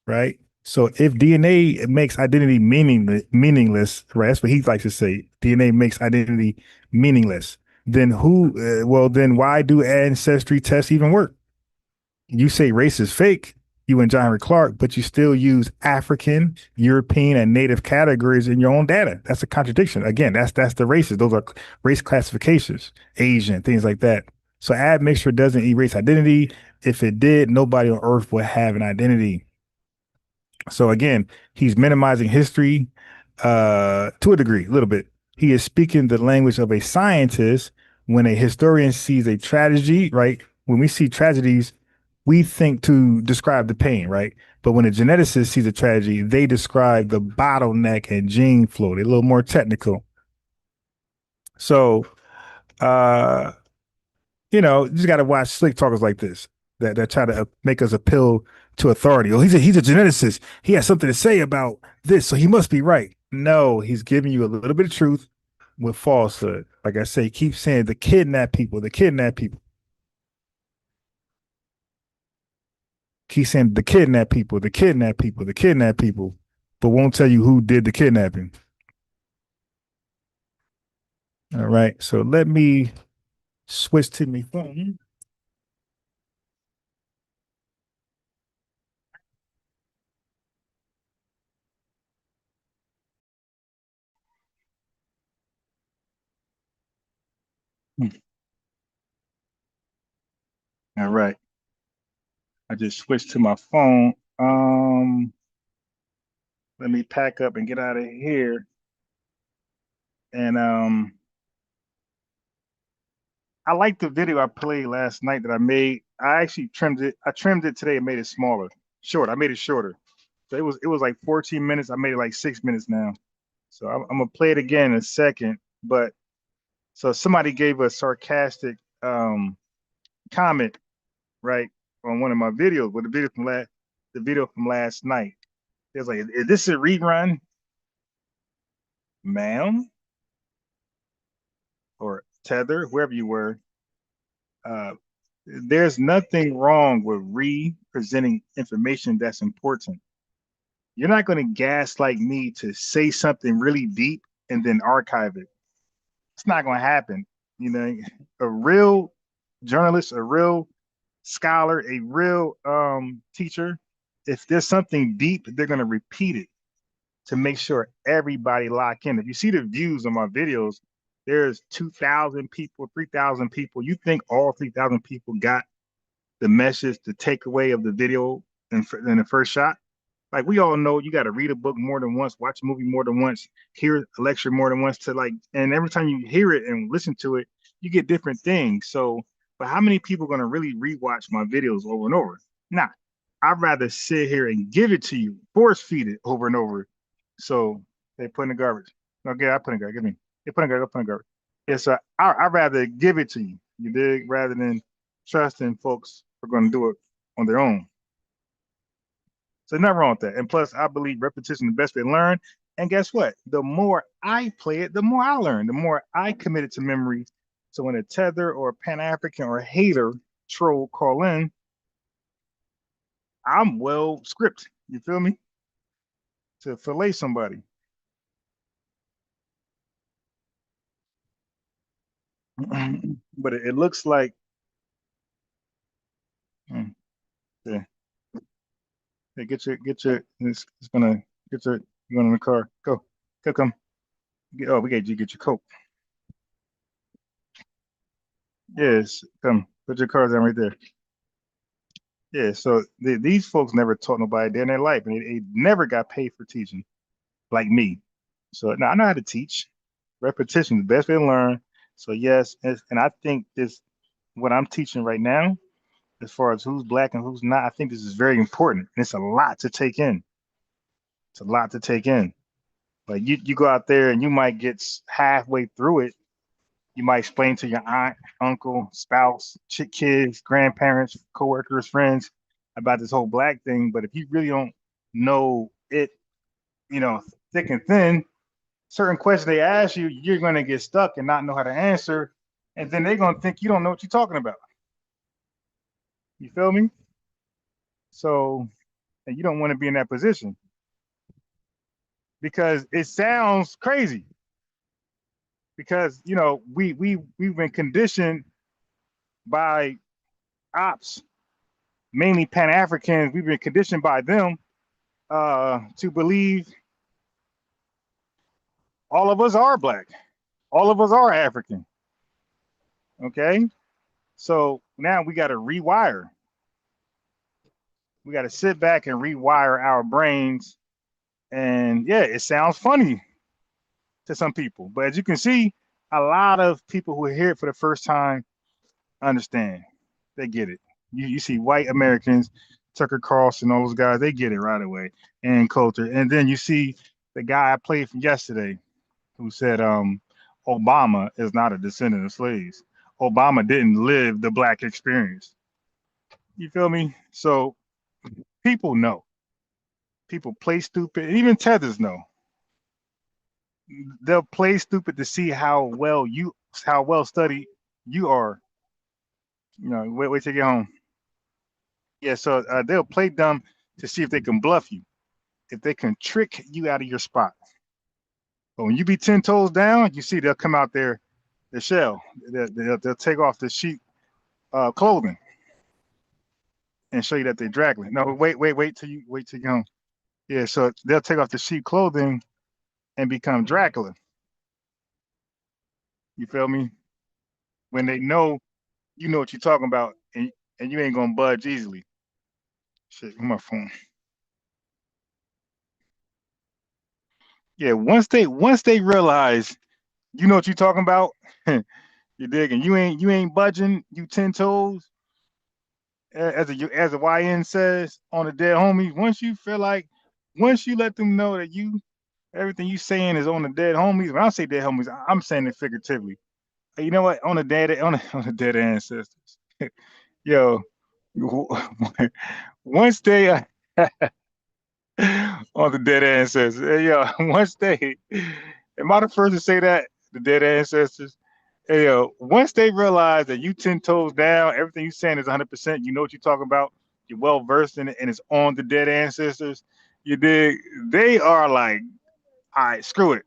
Speaker 6: right? So if DNA makes identity meaningless, right? That's what he likes to say. DNA makes identity meaningless. Then then why do ancestry tests even work? You say race is fake, you and John Clark, but you still use African, European, and Native categories in your own data. That's a contradiction. Again, that's the races. Those are race classifications, Asian, things like that. So admixture doesn't erase identity. If it did, nobody on earth would have an identity. So again, he's minimizing history to a degree, a little bit. He is speaking the language of a scientist. When a historian sees a tragedy, right? When we see tragedies, we think to describe the pain, right? But when a geneticist sees a tragedy, they describe the bottleneck and gene flow. They're a little more technical. So, you know, you just got to watch slick talkers like this that try to make us appeal to authority. Oh, he's a geneticist. He has something to say about this, so he must be right. No, he's giving you a little bit of truth with falsehood. Like I say, keep saying the kidnap people, the kidnap people. Keep saying the kidnap people, the kidnap people, the kidnap people, but won't tell you who did the kidnapping. All right, so let me switch to my phone. All right. I just switched to my phone. Let me pack up and get out of here. And I like the video I played last night that I made. I actually trimmed it. I trimmed it today and made it smaller. Short. I made it shorter. So it was like 14 minutes. I made it like 6 minutes now. So I'm gonna play it again in a second. But so somebody gave a sarcastic comment, right, on one of my videos with the video from last night. It was like, is this a rerun, ma'am? Or Tether, whoever you were. There's nothing wrong with re-presenting information that's important. You're not going to gaslight me to say something really deep and then archive it. It's not going to happen. You know, a real journalist, a real scholar, a real teacher, if there's something deep, they're going to repeat it to make sure everybody lock in. If you see the views on my videos, there's 2,000 people, 3,000 people. You think all 3,000 people got the message, the takeaway of the video in the first shot? Like, we all know you got to read a book more than once, watch a movie more than once, hear a lecture more than once to like, and every time you hear it and listen to it, you get different things. So, but how many people are going to really rewatch my videos over and over? Nah, I'd rather sit here and give it to you, force feed it over and over. So they put in the garbage. Okay, I put in the garbage. Give me. They put in the garbage. I put in the garbage. Yeah, so I'd rather give it to you, you dig, rather than trusting folks are going to do it on their own. So nothing wrong with that. And plus, I believe repetition is the best way to learn. And guess what? The more I play it, the more I learn, the more I commit it to memory. So when a Tether or a Pan-African or a hater troll call in, I'm well scripted. You feel me? To fillet somebody. But it looks like, yeah. Hey, it's gonna get your, you going in the car. Go, come. Oh, we got you get your coat. Yes, come, put your car down right there. Yeah, so these folks never taught nobody day in their life, and they never got paid for teaching, like me. So now I know how to teach. Repetition is the best way to learn. So yes, and I think this, what I'm teaching right now, as far as who's black and who's not, I think this is very important. And it's a lot to take in. It's a lot to take in. Like you go out there and you might get halfway through it. You might explain to your aunt, uncle, spouse, kids, grandparents, coworkers, friends about this whole black thing. But if you really don't know it, you know, thick and thin, certain questions they ask you, you're going to get stuck and not know how to answer. And then they're going to think you don't know what you're talking about. You feel me? So, and you don't want to be in that position because it sounds crazy. Because, you know, we've been conditioned by ops, mainly Pan-Africans. We've been conditioned by them to believe all of us are black, all of us are African. Okay, so now we got to rewire. We got to sit back and rewire our brains. And yeah, it sounds funny to some people, but as you can see, a lot of people who hear it for the first time understand. They get it. You see white Americans Tucker Carlson, all those guys, they get it right away. And Coulter. And then you see the guy I played from yesterday who said Obama is not a descendant of slaves. Obama didn't live the black experience. You feel me? So people know. People play stupid. Even tethers know. They'll play stupid to see how well studied you are. You know, wait till you get home. Yeah, so they'll play dumb to see if they can bluff you, if they can trick you out of your spot. But when you be 10 toes down, you see they'll come out there, the shell. They'll take off the sheet clothing and show you that they're Dracula. No, wait till you get home. Yeah, so they'll take off the sheet clothing and become Dracula. You feel me? When they know you know what you're talking about, and you ain't gonna budge easily. Shit, my phone. Yeah, once they realize you know what you're talking about, you dig, and you ain't budging, you 10 toes, as a YN says on the dead homies. Once you let them know that everything you saying is on the dead homies. When I say dead homies, I'm saying it figuratively. You know what? On the dead ancestors. Yo, once they on the dead ancestors. Hey, yo, once they, am I the first to say that? The dead ancestors. Hey, yo, once they realize that you 10 toes down, everything you saying is 100%. You know what you're talking about. You're well versed in it, and it's on the dead ancestors. You dig? They are like, all right, screw it.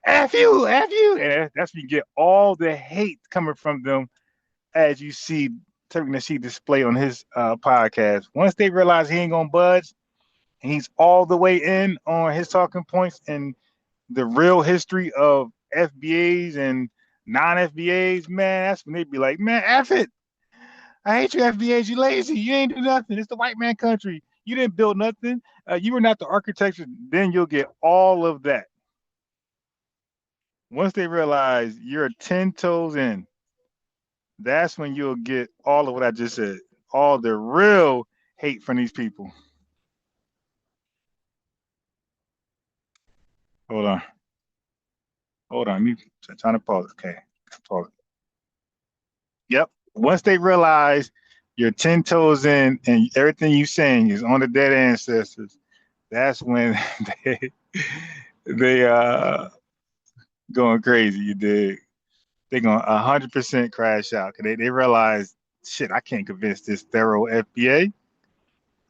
Speaker 6: F you, F you. And that's when you get all the hate coming from them, as you see Tariq Nasheed display on his podcast. Once they realize he ain't gonna budge, and he's all the way in on his talking points and the real history of FBAs and non-FBAs, man, that's when they be like, man, F it. I hate you FBAs, you lazy. You ain't do nothing. It's the white man country. You didn't build nothing. You were not the architecture. Then you'll get all of that. Once they realize you're 10 toes in, that's when you'll get all of what I just said. All the real hate from these people. Hold on. Hold on. Me trying to pause. Okay. Pause. Yep. Once they realize you're 10 toes in and everything you're saying is on the dead ancestors, that's when they going crazy. You dig? They're going 100% crash out because they realize, shit, I can't convince this thorough FBA.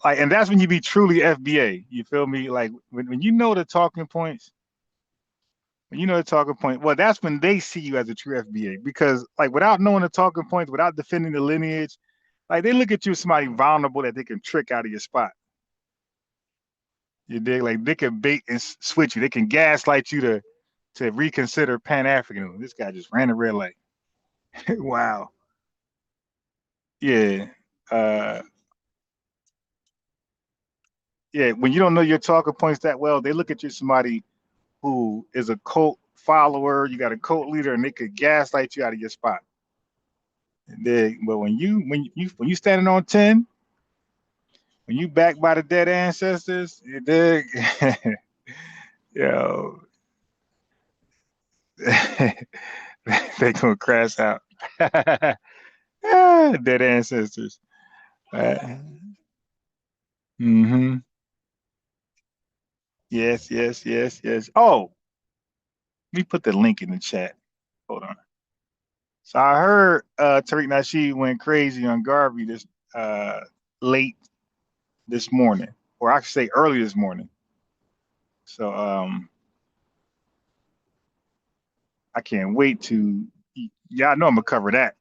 Speaker 6: Like, and that's when you be truly FBA. You feel me? Like when you know the talking points, well, that's when they see you as a true FBA. Because like without knowing the talking points, without defending the lineage, like they look at you as somebody vulnerable that they can trick out of your spot. You dig? Like they can bait and switch you. They can gaslight you to reconsider Pan-Africanism. This guy just ran a red light. Wow. Yeah. Uh, yeah. When you don't know your talking points that well, they look at you as somebody who is a cult follower. You got a cult leader, and they could gaslight you out of your spot. But when you standing on 10, when you backed by the dead ancestors, you dig? Yo, they gonna crash out. Dead ancestors. Mm-hmm. Yes. Oh, let me put the link in the chat. Hold on. So I heard Tariq Nasheed went crazy on Garvey this late this morning, or I should say early this morning. So I can't wait to. Yeah, I know I'm gonna cover that.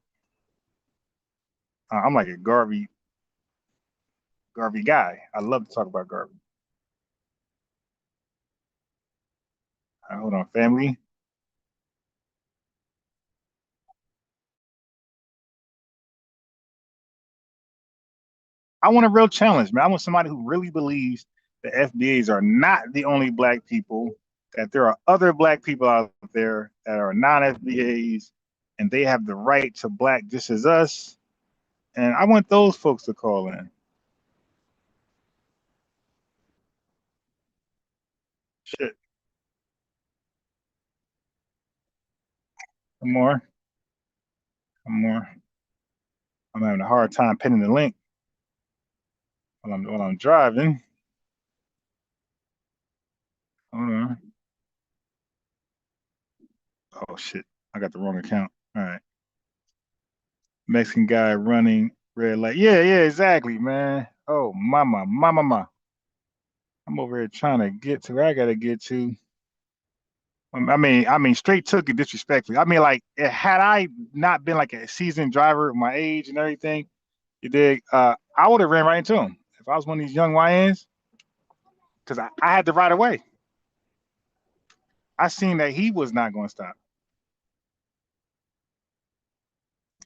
Speaker 6: I'm like a Garvey guy. I love to talk about Garvey. Hold on, family. I want a real challenge, man. I want somebody who really believes the FBAs are not the only black people, that there are other black people out there that are non-FBAs, and they have the right to black just as us. And I want those folks to call in. Shit. Some more. Some more. I'm having a hard time pinning the link while I'm driving. Hold on. Oh shit. I got the wrong account. All right. Mexican guy running red light. Yeah, yeah, exactly, man. Oh, mama. I'm over here trying to get to where I gotta get to. I mean, straight took it disrespectfully. I mean, like, had I not been like a seasoned driver of my age and everything, you dig? I would have ran right into him if I was one of these young YNs, because I had the right of way. I seen that he was not going to stop.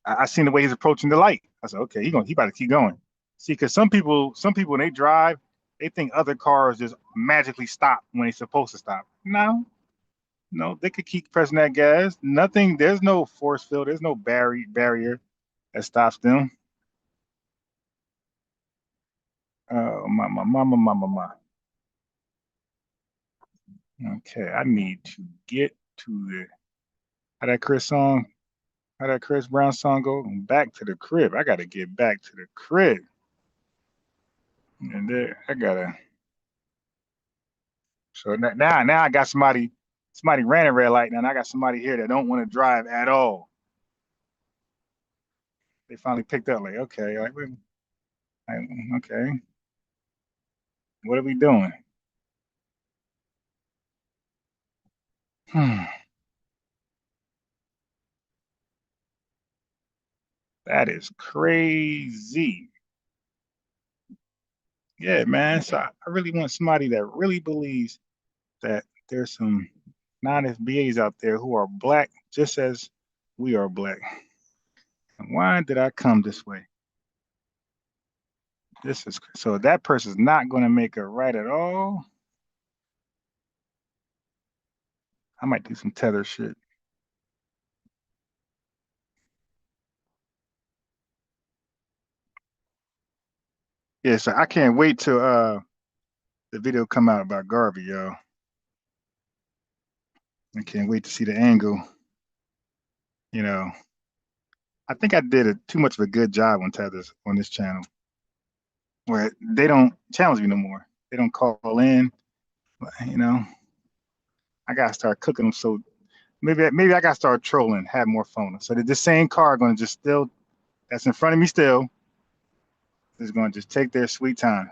Speaker 6: I seen the way he's approaching the light. I said, okay, he about to keep going. See, because some people when they drive, they think other cars just magically stop when they're supposed to stop. No, no, they could keep pressing that gas. Nothing. There's no force field. There's no barrier that stops them. My. Okay, I need to get to the how that Chris song, how that Chris Brown song go. Back to the crib. I gotta get back to the crib. And there, I gotta. So now I got somebody ran a red light. Now and I got somebody here that don't want to drive at all. They finally picked up. Like, okay, okay, what are we doing? That is crazy. Yeah, man. So I really want somebody that really believes that there's some non-FBAs out there who are black just as we are black. And why did I come this way? This is so that person's not going to make it right at all. I might do some tether shit. Yeah, so I can't wait till the video come out about Garvey, yo. I can't wait to see the angle. You know, I think I did too much of a good job on tethers on this channel, where they don't challenge me no more. They don't call in. You know, I gotta start cooking them. So maybe I gotta start trolling, have more fun. So that the same car gonna just still that's in front of me still is gonna just take their sweet time.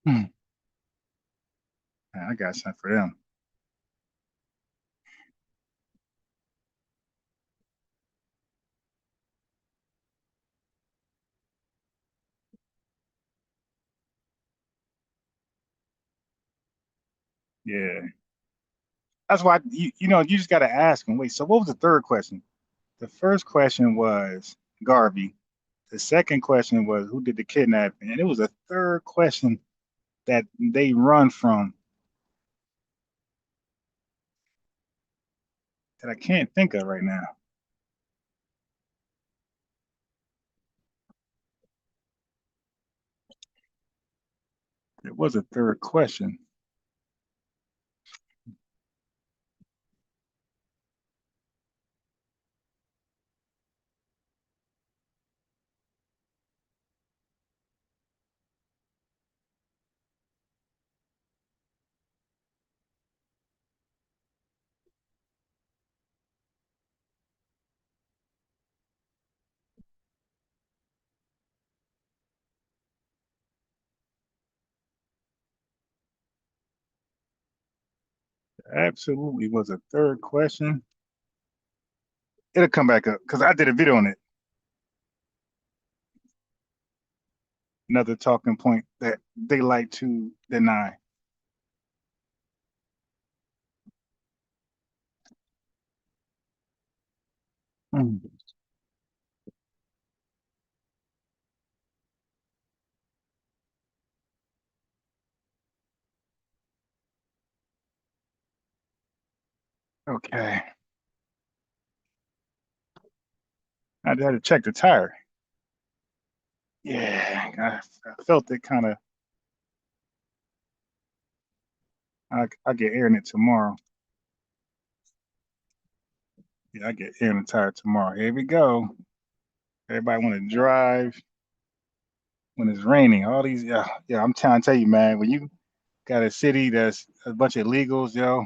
Speaker 6: Hmm. I got something for them. Yeah. That's why you just gotta ask them. Wait, so what was the third question? The first question was Garvey. The second question was who did the kidnapping? And it was a third question that they run from that I can't think of right now. It was a third question. Absolutely was a third question. It'll come back up because I did a video on it. Another talking point that they like to deny. Mm. Okay. I had to check the tire. Yeah, I felt it kind of. I get air in it tomorrow. Yeah, I get air in the tire tomorrow. Here we go. Everybody want to drive when it's raining. All these, yeah. I'm trying to tell you, man. When you got a city that's a bunch of illegals, yo.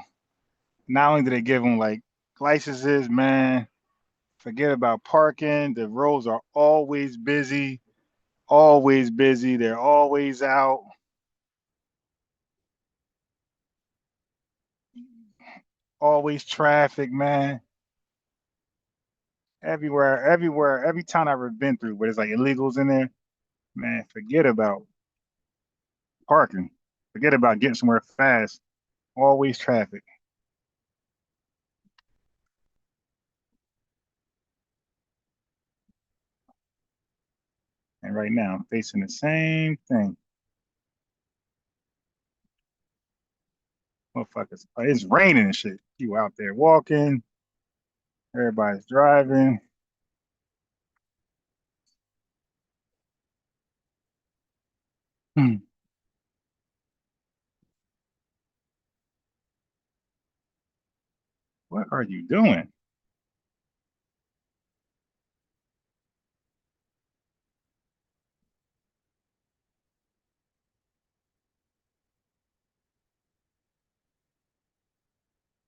Speaker 6: Not only do they give them like licenses, man. Forget about parking. The roads are always busy. Always busy. They're always out. Always traffic, man. Everywhere, every town I've ever been through, where there's like illegals in there, man, forget about parking. Forget about getting somewhere fast. Always traffic. And right now, I'm facing the same thing. Motherfuckers, it's raining and shit. You out there walking, everybody's driving. Hmm. What are you doing?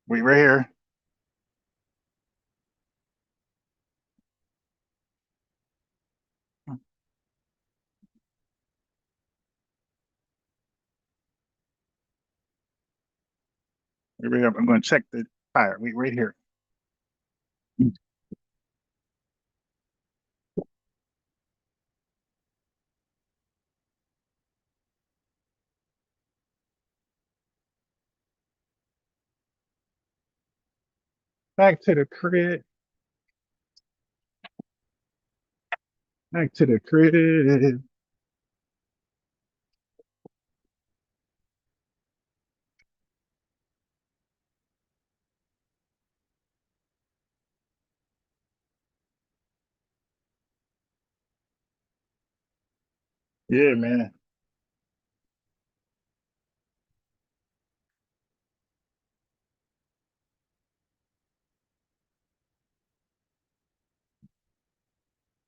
Speaker 6: Wait, right here. Wait, right here. I'm going to check the tire. Wait, right here. Back to the crib. Back to the crib. Yeah, man.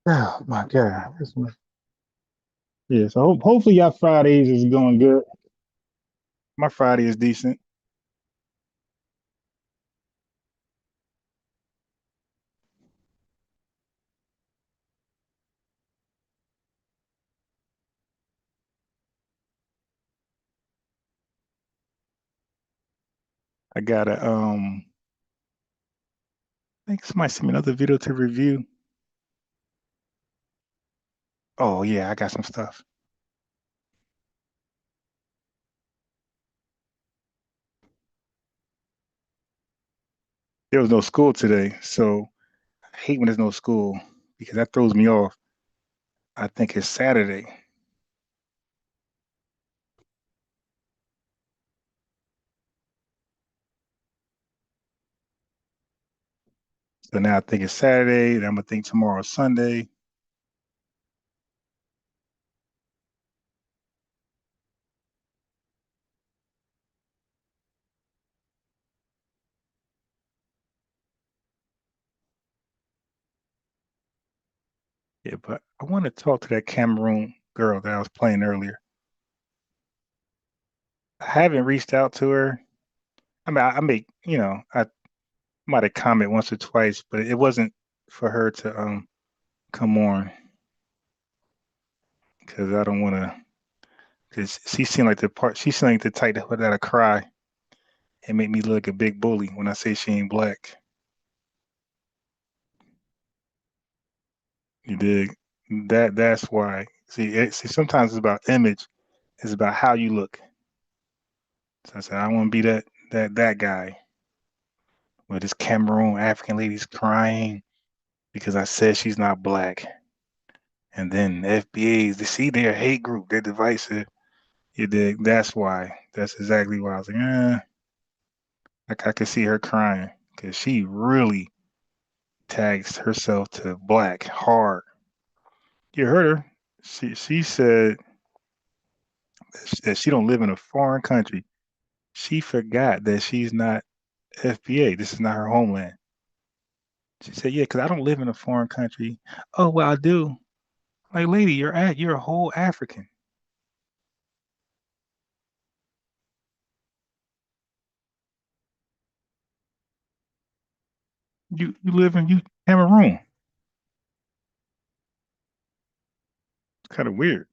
Speaker 6: Oh my God. Yeah, so hopefully y'all Fridays is going good. My Friday is decent. I gotta I think somebody sent me another video to review. Oh yeah, I got some stuff. There was no school today, so I hate when there's no school because that throws me off. I think it's Saturday. So now I think it's Saturday, and I'm gonna think tomorrow's Sunday. Yeah, but I want to talk to that Cameroon girl that I was playing earlier. I haven't reached out to her. I mean, I make, I might have commented once or twice, but it wasn't for her to come on because I don't want to. Because she seemed like the type that'll cry and make me look like a big bully when I say she ain't black. You dig? That's why. See, sometimes it's about image. It's about how you look. So I said I want to be that guy where this Cameroon African lady's crying because I said she's not black. And then FBA's, they see their hate group, they're divisive. You dig? That's why. That's exactly why I was like, I could see her crying because she really tags herself to black hard. You heard her. She said that she don't live in a foreign country. She forgot that she's not FBA. This is not her homeland. She said, "Yeah, because I don't live in a foreign country." Oh, well, I do. Like, lady, you're a whole African. You live in Cameroon. It's kind of weird.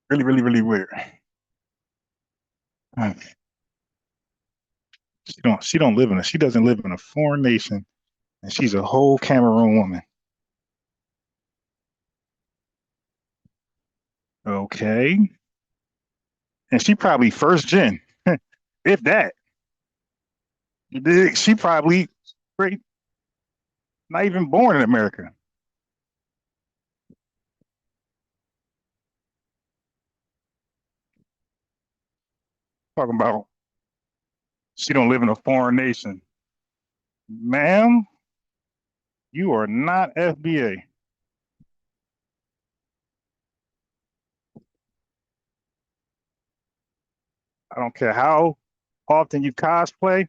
Speaker 6: Really, really, really weird. Hmm. She doesn't live in a foreign nation, and she's a whole Cameroon woman. Okay. And she probably first gen, if that. She probably great, not even born in America. Talking about she don't live in a foreign nation. Ma'am, you are not FBA. I don't care how often you cosplay.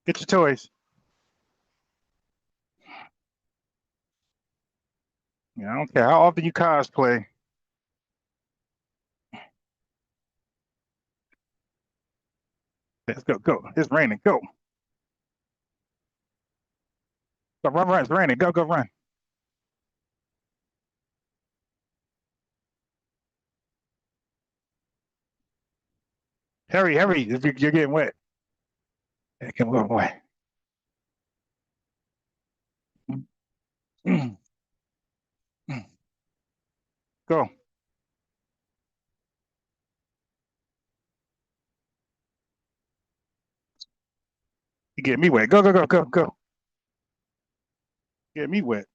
Speaker 6: Get your toys. Yeah, I don't care how often you cosplay. Let's go, go. It's raining. Go. Go, run, run. It's raining. Go, go, run. Hurry, hurry. You're getting wet. Yeah, come on, boy. Go. You get me wet. Go, go, go, go, go. Get me wet.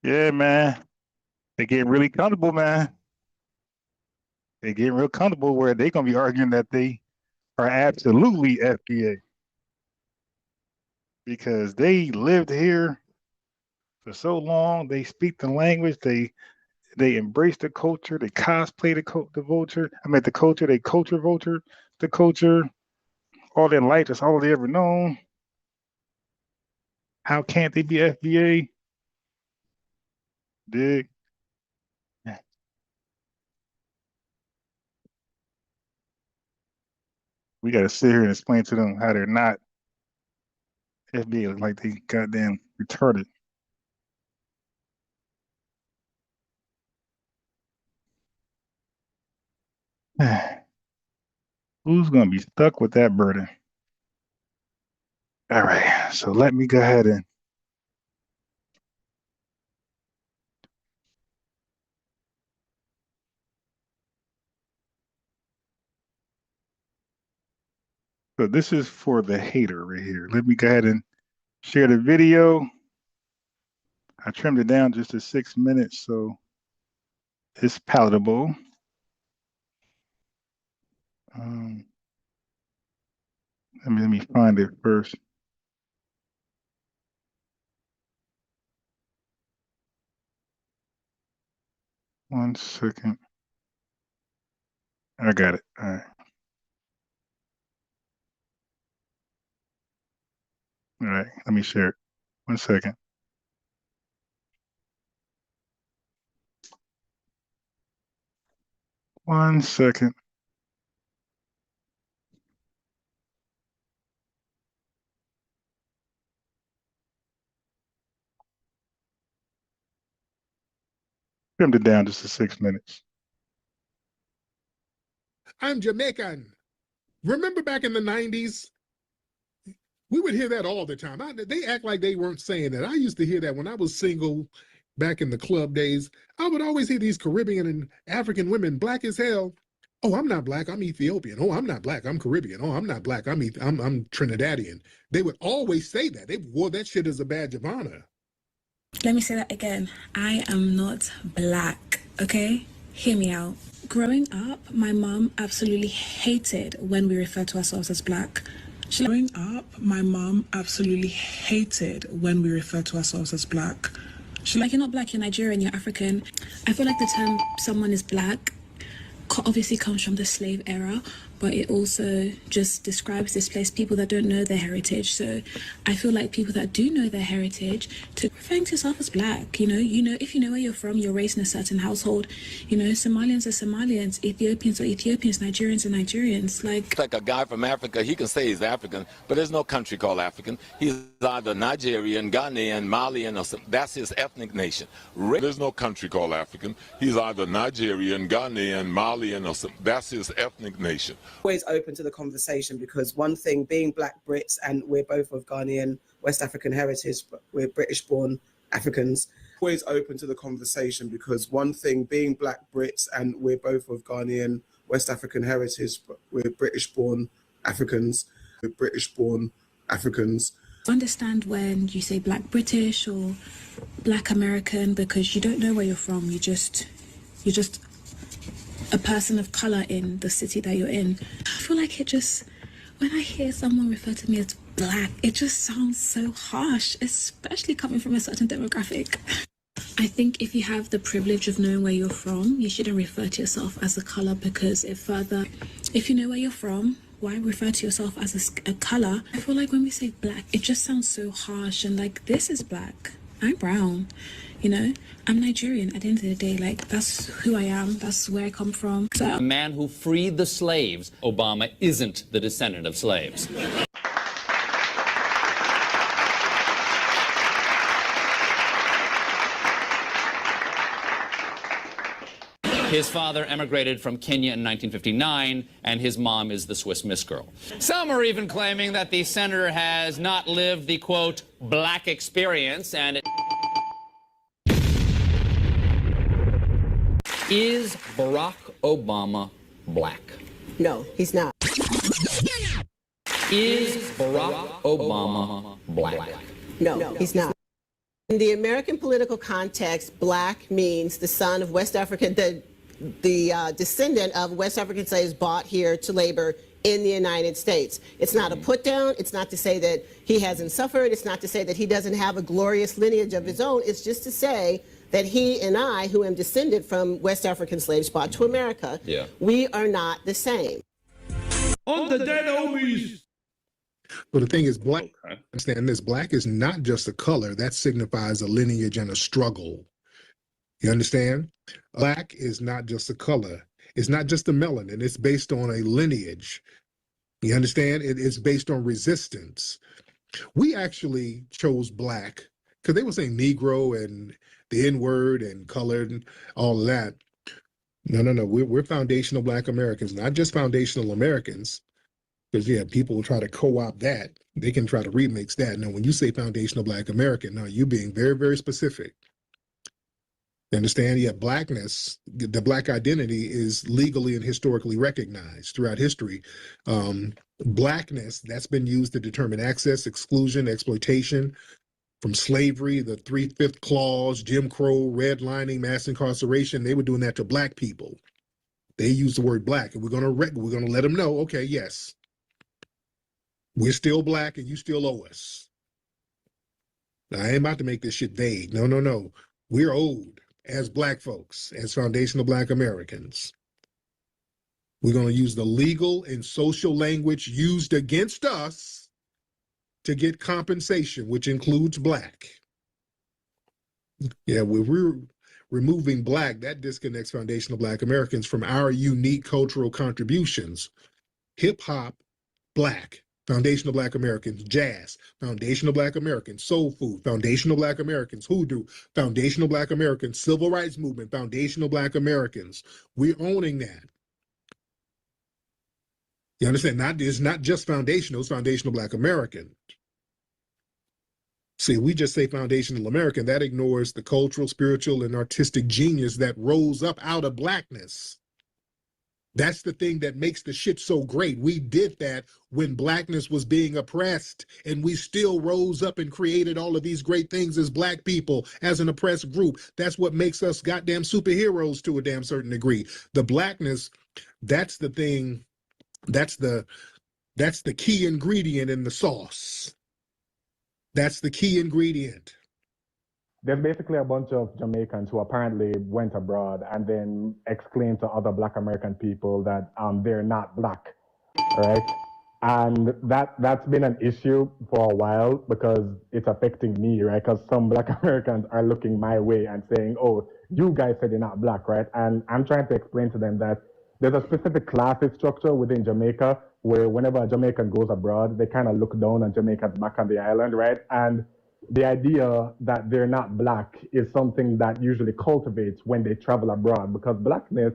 Speaker 6: Yeah, man. They getting really comfortable, man. They getting real comfortable where they gonna be arguing that they are absolutely FBA because they lived here for so long. They speak the language. They embrace the culture. They cosplay the vulture. I mean the culture. They culture vulture the culture. All their life. That's all they ever known. How can't they be FBA? Dig. We got to sit here and explain to them how they're not FBA. Like they goddamn retarded. Who's gonna be stuck with that burden? All right. So let me go ahead and so this is for the hater right here. Let me go ahead and share the video. I trimmed it down just to 6 minutes, so it's palatable. Um, let me find it first. One second. I got it. All right. All right. Let me share it. 1 second. One second. Trimmed it down just to 6 minutes.
Speaker 4: I'm Jamaican. Remember back in the 90s
Speaker 8: We would hear that all the time. They act like they weren't saying that. I used to hear that when I was single back in the club days. I would always hear these Caribbean and African women, black as hell. Oh, I'm not black, I'm Ethiopian. Oh, I'm not black, I'm Caribbean. Oh, I'm not black, I'm Trinidadian. They would always say that. They wore that shit as a badge of honor.
Speaker 9: Let me say that again. I am not black, okay? Hear me out. Growing up, my mom absolutely hated when we refer to ourselves as black. Growing up, my mom absolutely hated when we refer to ourselves as black. She's like, you're not black, you're Nigerian, you're African. I feel like the term someone is black obviously comes from the slave era, but it also just describes displaced people that don't know their heritage. So I feel like people that do know their heritage, to referring to yourself as black, you know, if you know where you're from, you're raised in a certain household, you know, Somalians are Somalians, Ethiopians are Ethiopians, Nigerians are Nigerians. Like
Speaker 10: a guy from Africa, he can say he's African, but there's no country called African. He's either Nigerian, Ghanaian, Malian, or that's his ethnic nation. There's no country called African. He's either Nigerian, Ghanaian, Malian, or that's his ethnic nation.
Speaker 11: Always open to the conversation, because one thing, being black Brits, and we're both of Ghanaian, West African heritage, but we're British-born Africans. Always open to the conversation, because one thing, being black Brits, and we're both of Ghanaian, West African heritage, but we're British-born Africans. We're British-born Africans.
Speaker 9: Understand when you say black British or black American, because you don't know where you're from. You're just a person of color in the city that you're in. I feel like when I hear someone refer to me as black, it just sounds so harsh, especially coming from a certain demographic. I think if you have the privilege of knowing where you're from, you shouldn't refer to yourself as a color, because if you know where you're from, why refer to yourself as a color? I feel like when we say black, it just sounds so harsh, and like, this is black, I'm brown, you know, I'm Nigerian. At the end of the day, like, that's who I am, that's where I come from. So,
Speaker 12: a man who freed the slaves. Obama isn't the descendant of slaves. His father emigrated from Kenya in 1959, and his mom is the Swiss Miss Girl. Some are even claiming that the senator has not lived the, quote, black experience, and Is Barack Obama black?
Speaker 11: No, he's not.
Speaker 12: Is Barack Obama black?
Speaker 11: No, he's not. In the American political context, black means the son of West African, the descendant of West African slaves brought here to labor in the United States. It's not a put down. It's not to say that he hasn't suffered. It's not to say that he doesn't have a glorious lineage of his own. It's just to say that he and I, who am descended from West African slaves brought to America, we are not the same.
Speaker 4: On the dead homies.
Speaker 8: But the thing is, black, understand this, black is not just a color. That signifies a lineage and a struggle. You understand? Black is not just a color. It's not just a melanin. It's based on a lineage. You understand? It's based on resistance. We actually chose black because they were saying Negro and the N-word and colored and all of that. No. We're foundational black Americans, not just foundational Americans. Because, yeah, people will try to co-opt that. They can try to remix that. Now, when you say foundational black American, now you're being very, very specific. You understand? Yeah, blackness, the black identity is legally and historically recognized throughout history. Blackness, that's been used to determine access, exclusion, exploitation from slavery, the 3/5 clause, Jim Crow, redlining, mass incarceration. They were doing that to black people. They used the word black, and we're gonna let them know, okay, yes, we're still black and you still owe us. Now, I ain't about to make this shit vague. No. We're owed as black folks, as foundational black Americans. We're going to use the legal and social language used against us to get compensation, which includes black. Yeah, we're removing black. That disconnects foundational black Americans from our unique cultural contributions. Hip hop, black. Foundational black Americans, jazz, foundational black Americans, soul food, foundational black Americans, hoodoo, foundational black Americans, civil rights movement, foundational black Americans. We're owning that. You understand? It's not just foundational, it's foundational black American. See, we just say foundational American. That ignores the cultural, spiritual, and artistic genius that rose up out of blackness. That's the thing that makes the shit so great. We did that when blackness was being oppressed, and we still rose up and created all of these great things as black people, as an oppressed group. That's what makes us goddamn superheroes to a damn certain degree. The blackness, that's the thing, that's the key ingredient in the sauce. That's the key ingredient.
Speaker 13: There's basically a bunch of Jamaicans who apparently went abroad and then exclaimed to other Black American people that they're not Black, right? And that's been an issue for a while because it's affecting me, right? Because some Black Americans are looking my way and saying, oh, you guys said you're not Black, right? And I'm trying to explain to them that there's a specific classes structure within Jamaica where whenever a Jamaican goes abroad, they kind of look down on Jamaicans back on the island, right? And the idea that they're not Black is something that usually cultivates when they travel abroad because Blackness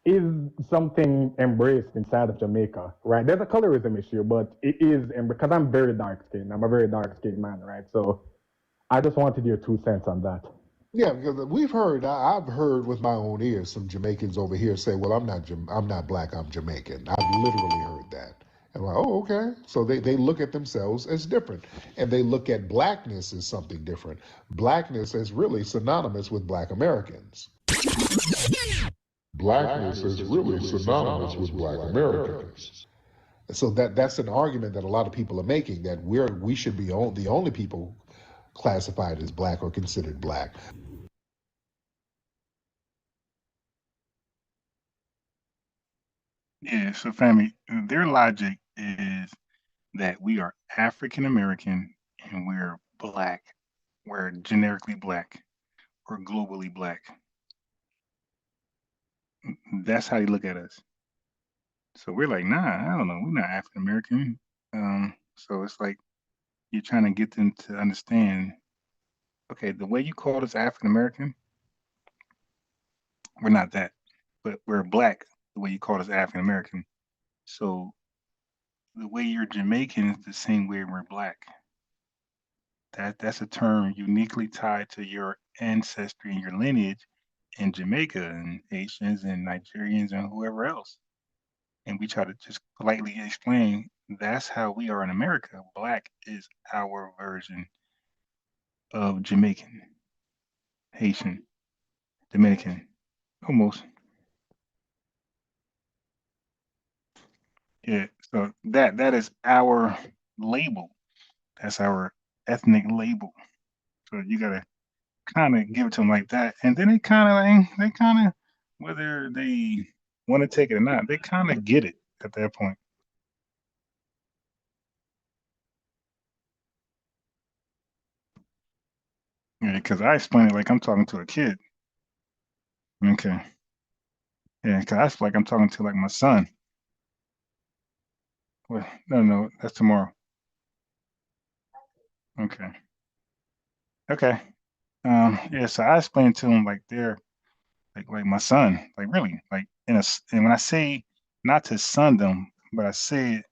Speaker 13: is something embraced inside of Jamaica, right? There's a colorism issue, but it is, because I'm very dark skinned. I'm a very dark skinned man, right? So I just wanted your 2 cents on that.
Speaker 8: Yeah, because I've heard with my own ears some Jamaicans over here say, well, I'm not Black, I'm Jamaican. I've literally heard that. And I'm like, oh, okay. So they look at themselves as different. And they look at Blackness as something different. Blackness is really synonymous with Black Americans. Blackness is really synonymous with Black Americans. So that's an argument that a lot of people are making, that we should be the only people classified as Black or considered Black.
Speaker 6: Yeah, so family, their logic is that we are African American and we're Black. We're generically Black or globally Black. That's how they look at us. So we're like, nah, I don't know, we're not African American. So it's like you're trying to get them to understand, okay, the way you call us African American, we're not that, but we're Black the way you call us African American. So the way you're Jamaican is the same way we're Black. That's a term uniquely tied to your ancestry and your lineage in Jamaica and Haitians and Nigerians and whoever else. And we try to just politely explain that's how we are in America. Black is our version of Jamaican, Haitian, Dominican, almost. Yeah, so that is our label. That's our ethnic label. So you gotta kind of give it to them like that, and then they kind of, whether they want to take it or not, they kind of get it at that point. Yeah, because I explain it like I'm talking to a kid. Okay. Yeah, because I feel like I'm talking to like my son. Well, no, that's tomorrow. Okay. Okay. Yeah, so I explain to him like they're like my son, like really, like and when I say not to son them, but I say it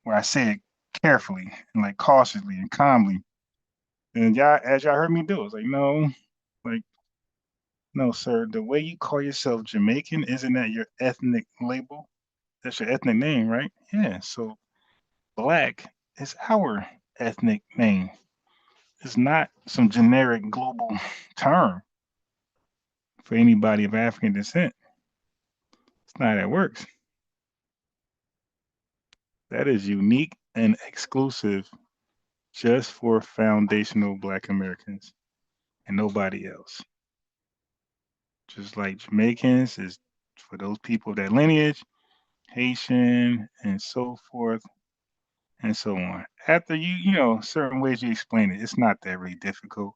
Speaker 6: where I say it carefully and like cautiously and calmly. And y'all, as y'all heard me do, it's like, no, like, no, sir, the way you call yourself Jamaican, isn't that your ethnic label? That's your ethnic name, right? Yeah. So Black is our ethnic name. It's not some generic global term for anybody of African descent. It's not how it works. That is unique and exclusive just for foundational Black Americans and nobody else. Just like Jamaicans is for those people of that lineage, Haitian, and so forth and so on. After certain ways you explain it, it's not that really difficult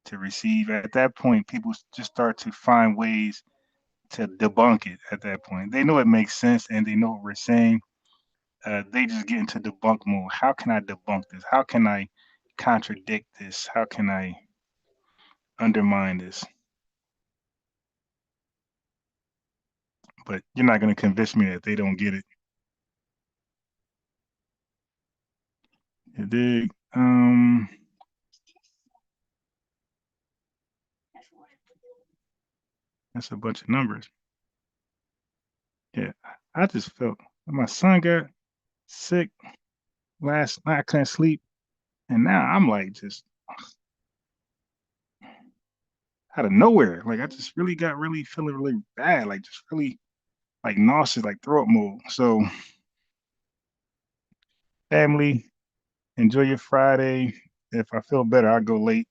Speaker 6: to receive. At that point, people just start to find ways to debunk it at that point. They know it makes sense and they know what we're saying. They just get into debunk mode. How can I debunk this? How can I contradict this? How can I undermine this? But you're not going to convince me that they don't get it. You dig? That's a bunch of numbers. Yeah, I just felt my son got sick last night. I couldn't sleep, and now I'm like just out of nowhere. Like I just really got really feeling really bad, like just really like nauseous, like throat move. So, family, enjoy your Friday. If I feel better, I'll go late